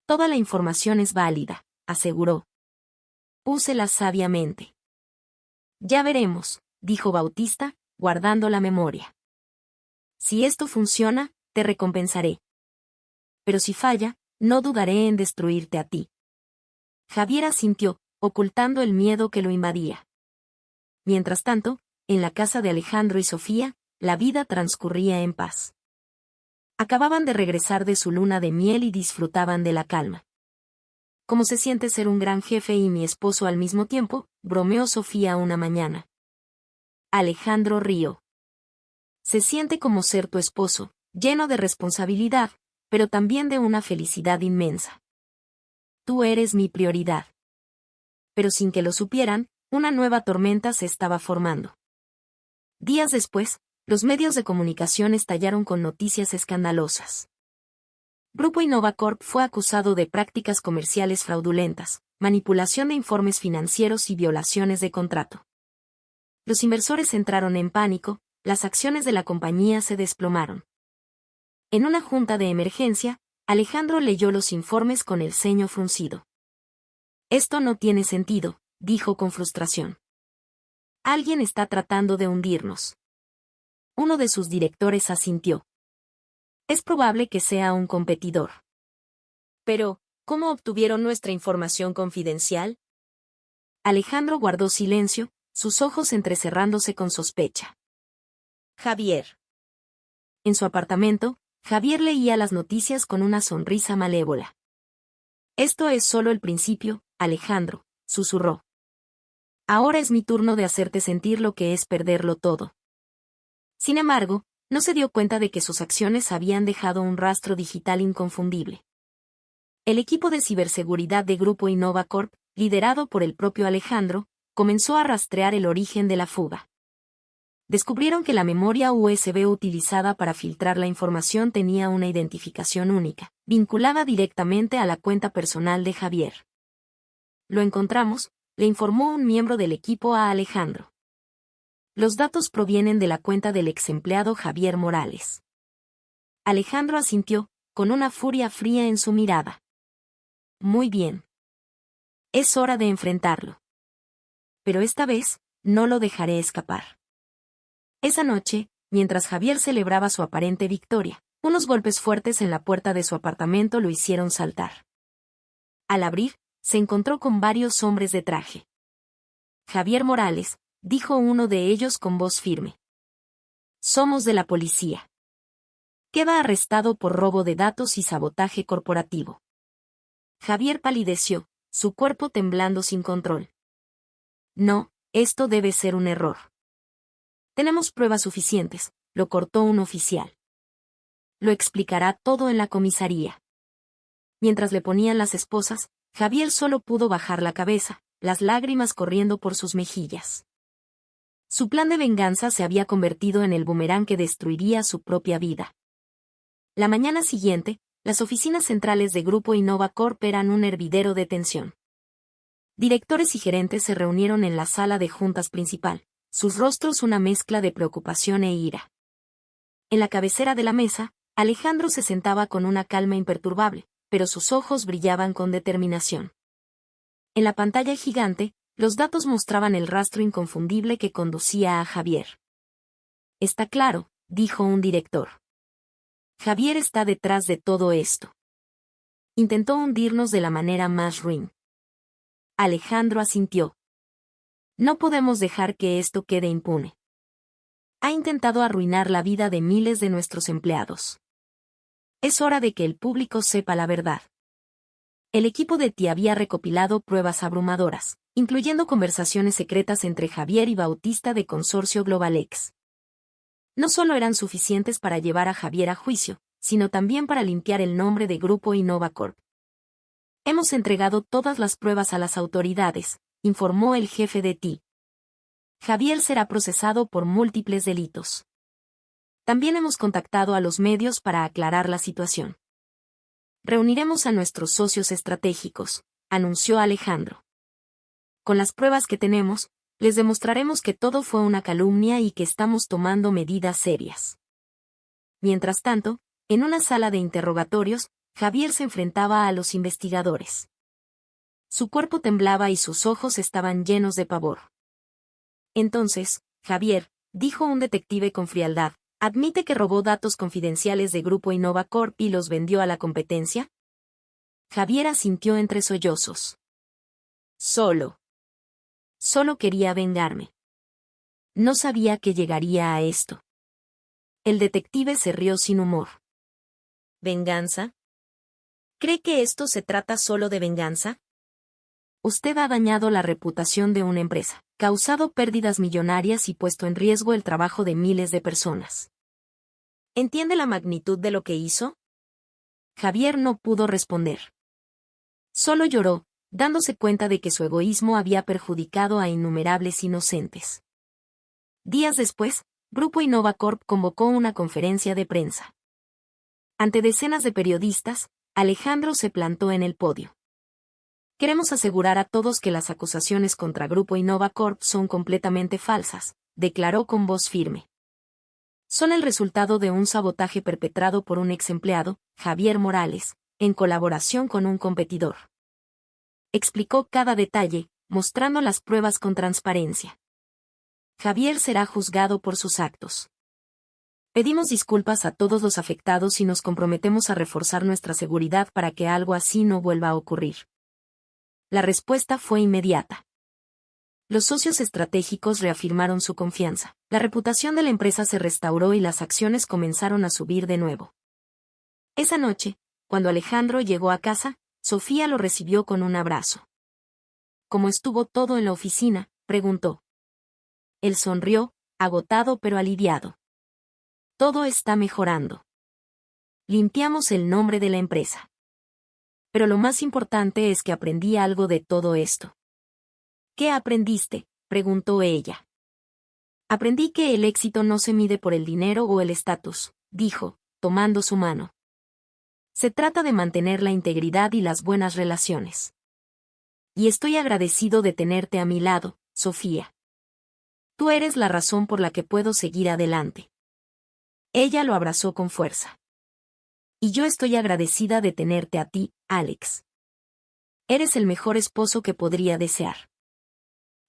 Toda la información es válida, aseguró. Úsela sabiamente. Ya veremos, dijo Bautista, guardando la memoria. Si esto funciona, te recompensaré. Pero si falla, no dudaré en destruirte a ti. Javier asintió, ocultando el miedo que lo invadía. Mientras tanto, en la casa de Alejandro y Sofía, la vida transcurría en paz. Acababan de regresar de su luna de miel y disfrutaban de la calma. ¿Cómo se siente ser un gran jefe y mi esposo al mismo tiempo?, bromeó Sofía una mañana. Alejandro rió. Se siente como ser tu esposo, lleno de responsabilidad, pero también de una felicidad inmensa. Tú eres mi prioridad. Pero sin que lo supieran, una nueva tormenta se estaba formando. Días después, los medios de comunicación estallaron con noticias escandalosas. Grupo Innova Corp fue acusado de prácticas comerciales fraudulentas, manipulación de informes financieros y violaciones de contrato. Los inversores entraron en pánico, las acciones de la compañía se desplomaron. En una junta de emergencia, Alejandro leyó los informes con el ceño fruncido. Esto no tiene sentido, dijo con frustración. Alguien está tratando de hundirnos. Uno de sus directores asintió. Es probable que sea un competidor. Pero, ¿cómo obtuvieron nuestra información confidencial? Alejandro guardó silencio, sus ojos entrecerrándose con sospecha. Javier. En su apartamento, Javier leía las noticias con una sonrisa malévola. Esto es solo el principio, Alejandro, susurró. Ahora es mi turno de hacerte sentir lo que es perderlo todo. Sin embargo, no se dio cuenta de que sus acciones habían dejado un rastro digital inconfundible. El equipo de ciberseguridad de Grupo Innova Corp, liderado por el propio Alejandro, comenzó a rastrear el origen de la fuga. Descubrieron que la memoria USB utilizada para filtrar la información tenía una identificación única, vinculada directamente a la cuenta personal de Javier. Lo encontramos, le informó un miembro del equipo a Alejandro. Los datos provienen de la cuenta del ex empleado Javier Morales. Alejandro asintió, con una furia fría en su mirada. Muy bien. Es hora de enfrentarlo. Pero esta vez, no lo dejaré escapar. Esa noche, mientras Javier celebraba su aparente victoria, unos golpes fuertes en la puerta de su apartamento lo hicieron saltar. Al abrir, se encontró con varios hombres de traje. Javier Morales, dijo uno de ellos con voz firme. Somos de la policía. Queda arrestado por robo de datos y sabotaje corporativo. Javier palideció, su cuerpo temblando sin control. No, esto debe ser un error. Tenemos pruebas suficientes, lo cortó un oficial. Lo explicará todo en la comisaría. Mientras le ponían las esposas, Javier solo pudo bajar la cabeza, las lágrimas corriendo por sus mejillas. Su plan de venganza se había convertido en el boomerang que destruiría su propia vida. La mañana siguiente, las oficinas centrales de Grupo Innova Corp eran un hervidero de tensión. Directores y gerentes se reunieron en la sala de juntas principal, sus rostros una mezcla de preocupación e ira. En la cabecera de la mesa, Alejandro se sentaba con una calma imperturbable, pero sus ojos brillaban con determinación. En la pantalla gigante, los datos mostraban el rastro inconfundible que conducía a Javier. Está claro, dijo un director. Javier está detrás de todo esto. Intentó hundirnos de la manera más ruin. Alejandro asintió. No podemos dejar que esto quede impune. Ha intentado arruinar la vida de miles de nuestros empleados. Es hora de que el público sepa la verdad. El equipo de TI había recopilado pruebas abrumadoras, incluyendo conversaciones secretas entre Javier y Bautista de Consorcio GlobalX. No solo eran suficientes para llevar a Javier a juicio, sino también para limpiar el nombre de Grupo InnovaCorp. Hemos entregado todas las pruebas a las autoridades, informó el jefe de TI. Javier será procesado por múltiples delitos. También hemos contactado a los medios para aclarar la situación. Reuniremos a nuestros socios estratégicos, anunció Alejandro. Con las pruebas que tenemos, les demostraremos que todo fue una calumnia y que estamos tomando medidas serias. Mientras tanto, en una sala de interrogatorios, Javier se enfrentaba a los investigadores. Su cuerpo temblaba y sus ojos estaban llenos de pavor. Entonces, Javier, dijo un detective con frialdad, ¿admite que robó datos confidenciales de Grupo InnovaCorp y los vendió a la competencia? Javier asintió entre sollozos. Solo quería vengarme. No sabía que llegaría a esto. El detective se rió sin humor. ¿Venganza? ¿Cree que esto se trata solo de venganza? Usted ha dañado la reputación de una empresa, causado pérdidas millonarias y puesto en riesgo el trabajo de miles de personas. ¿Entiende la magnitud de lo que hizo? Javier no pudo responder. Solo lloró, dándose cuenta de que su egoísmo había perjudicado a innumerables inocentes. Días después, Grupo InnovaCorp convocó una conferencia de prensa. Ante decenas de periodistas, Alejandro se plantó en el podio. Queremos asegurar a todos que las acusaciones contra Grupo InnovaCorp son completamente falsas, declaró con voz firme. Son el resultado de un sabotaje perpetrado por un ex empleado, Javier Morales, en colaboración con un competidor. Explicó cada detalle, mostrando las pruebas con transparencia. Javier será juzgado por sus actos. Pedimos disculpas a todos los afectados y nos comprometemos a reforzar nuestra seguridad para que algo así no vuelva a ocurrir. La respuesta fue inmediata. Los socios estratégicos reafirmaron su confianza. La reputación de la empresa se restauró y las acciones comenzaron a subir de nuevo. Esa noche, cuando Alejandro llegó a casa, Sofía lo recibió con un abrazo. ¿Cómo estuvo todo en la oficina?, preguntó. Él sonrió, agotado pero aliviado. Todo está mejorando. Limpiamos el nombre de la empresa. Pero lo más importante es que aprendí algo de todo esto. ¿Qué aprendiste?, preguntó ella. Aprendí que el éxito no se mide por el dinero o el estatus, dijo, tomando su mano. Se trata de mantener la integridad y las buenas relaciones. Y estoy agradecido de tenerte a mi lado, Sofía. Tú eres la razón por la que puedo seguir adelante. Ella lo abrazó con fuerza. Y yo estoy agradecida de tenerte a ti, Alex. Eres el mejor esposo que podría desear.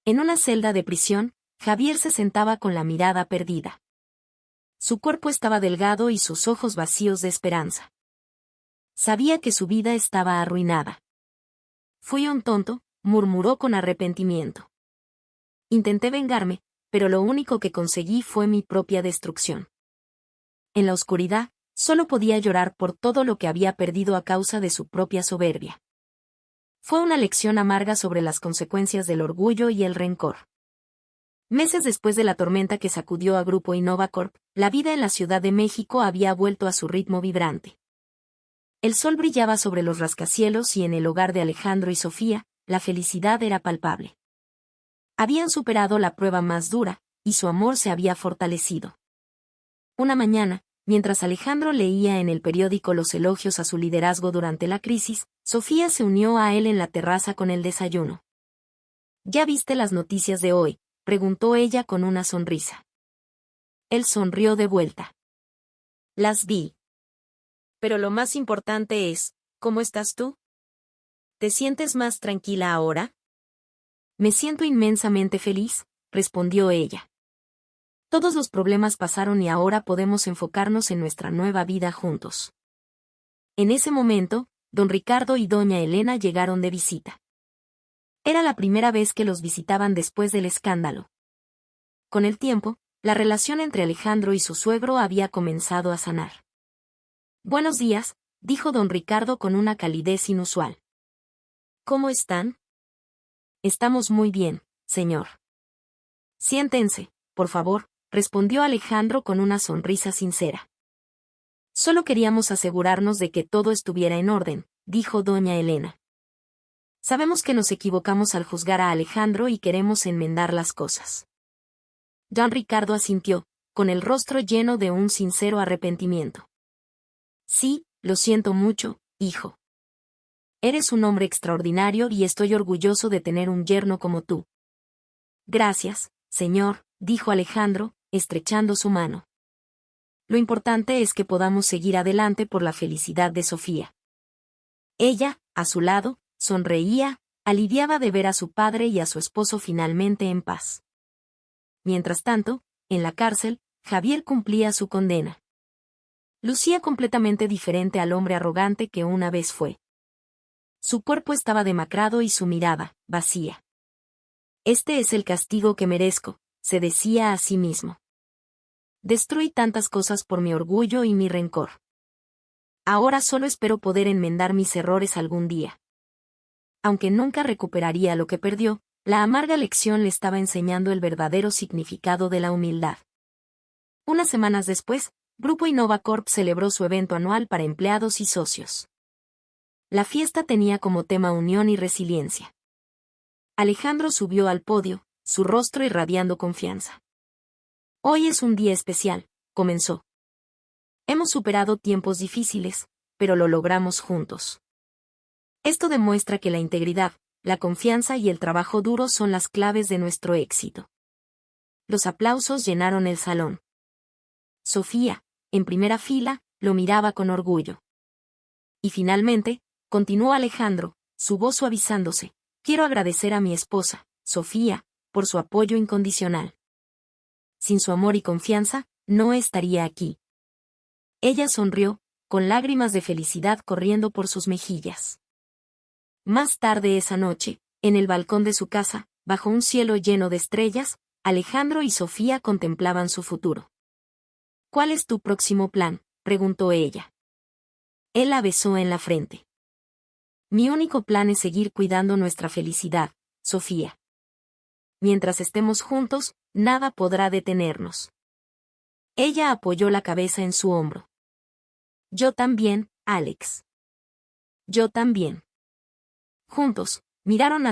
En una celda de prisión, Javier se sentaba con la mirada perdida. Su cuerpo estaba delgado y sus ojos vacíos de esperanza. Sabía que su vida estaba arruinada. Fui un tonto, murmuró con arrepentimiento. Intenté vengarme, pero lo único que conseguí fue mi propia destrucción. En la oscuridad, solo podía llorar por todo lo que había perdido a causa de su propia soberbia. Fue una lección amarga sobre las consecuencias del orgullo y el rencor. Meses después de la tormenta que sacudió a Grupo InnovaCorp, la vida en la Ciudad de México había vuelto a su ritmo vibrante. El sol brillaba sobre los rascacielos y en el hogar de Alejandro y Sofía, la felicidad era palpable. Habían superado la prueba más dura, y su amor se había fortalecido. Una mañana, mientras Alejandro leía en el periódico los elogios a su liderazgo durante la crisis, Sofía se unió a él en la terraza con el desayuno. ¿Ya viste las noticias de hoy?, preguntó ella con una sonrisa. Él sonrió de vuelta. Las vi. Pero lo más importante es, ¿cómo estás tú? ¿Te sientes más tranquila ahora? Me siento inmensamente feliz, respondió ella. Todos los problemas pasaron y ahora podemos enfocarnos en nuestra nueva vida juntos. En ese momento, don Ricardo y doña Elena llegaron de visita. Era la primera vez que los visitaban después del escándalo. Con el tiempo, la relación entre Alejandro y su suegro había comenzado a sanar. Buenos días, dijo don Ricardo con una calidez inusual. ¿Cómo están? Estamos muy bien, señor. Siéntense, por favor, respondió Alejandro con una sonrisa sincera. Solo queríamos asegurarnos de que todo estuviera en orden, dijo doña Elena. Sabemos que nos equivocamos al juzgar a Alejandro y queremos enmendar las cosas. Don Ricardo asintió, con el rostro lleno de un sincero arrepentimiento. Sí, lo siento mucho, hijo. Eres un hombre extraordinario y estoy orgulloso de tener un yerno como tú. Gracias, señor, dijo Alejandro, estrechando su mano. Lo importante es que podamos seguir adelante por la felicidad de Sofía. Ella, a su lado, sonreía, aliviada de ver a su padre y a su esposo finalmente en paz. Mientras tanto, en la cárcel, Javier cumplía su condena. Lucía completamente diferente al hombre arrogante que una vez fue. Su cuerpo estaba demacrado y su mirada, vacía. Este es el castigo que merezco, se decía a sí mismo. Destruí tantas cosas por mi orgullo y mi rencor. Ahora solo espero poder enmendar mis errores algún día. Aunque nunca recuperaría lo que perdió, la amarga lección le estaba enseñando el verdadero significado de la humildad. Unas semanas después, Grupo Innova Corp celebró su evento anual para empleados y socios. La fiesta tenía como tema unión y resiliencia. Alejandro subió al podio, su rostro irradiando confianza. Hoy es un día especial, comenzó. Hemos superado tiempos difíciles, pero lo logramos juntos. Esto demuestra que la integridad, la confianza y el trabajo duro son las claves de nuestro éxito. Los aplausos llenaron el salón. Sofía, en primera fila, lo miraba con orgullo. Y finalmente, continuó Alejandro, su voz suavizándose, quiero agradecer a mi esposa, Sofía, por su apoyo incondicional. Sin su amor y confianza, no estaría aquí. Ella sonrió, con lágrimas de felicidad corriendo por sus mejillas. Más tarde esa noche, en el balcón de su casa, bajo un cielo lleno de estrellas, Alejandro y Sofía contemplaban su futuro. ¿Cuál es tu próximo plan?, preguntó ella. Él la besó en la frente. Mi único plan es seguir cuidando nuestra felicidad, Sofía. Mientras estemos juntos, nada podrá detenernos. Ella apoyó la cabeza en su hombro. Yo también, Alex. Yo también. Juntos, miraron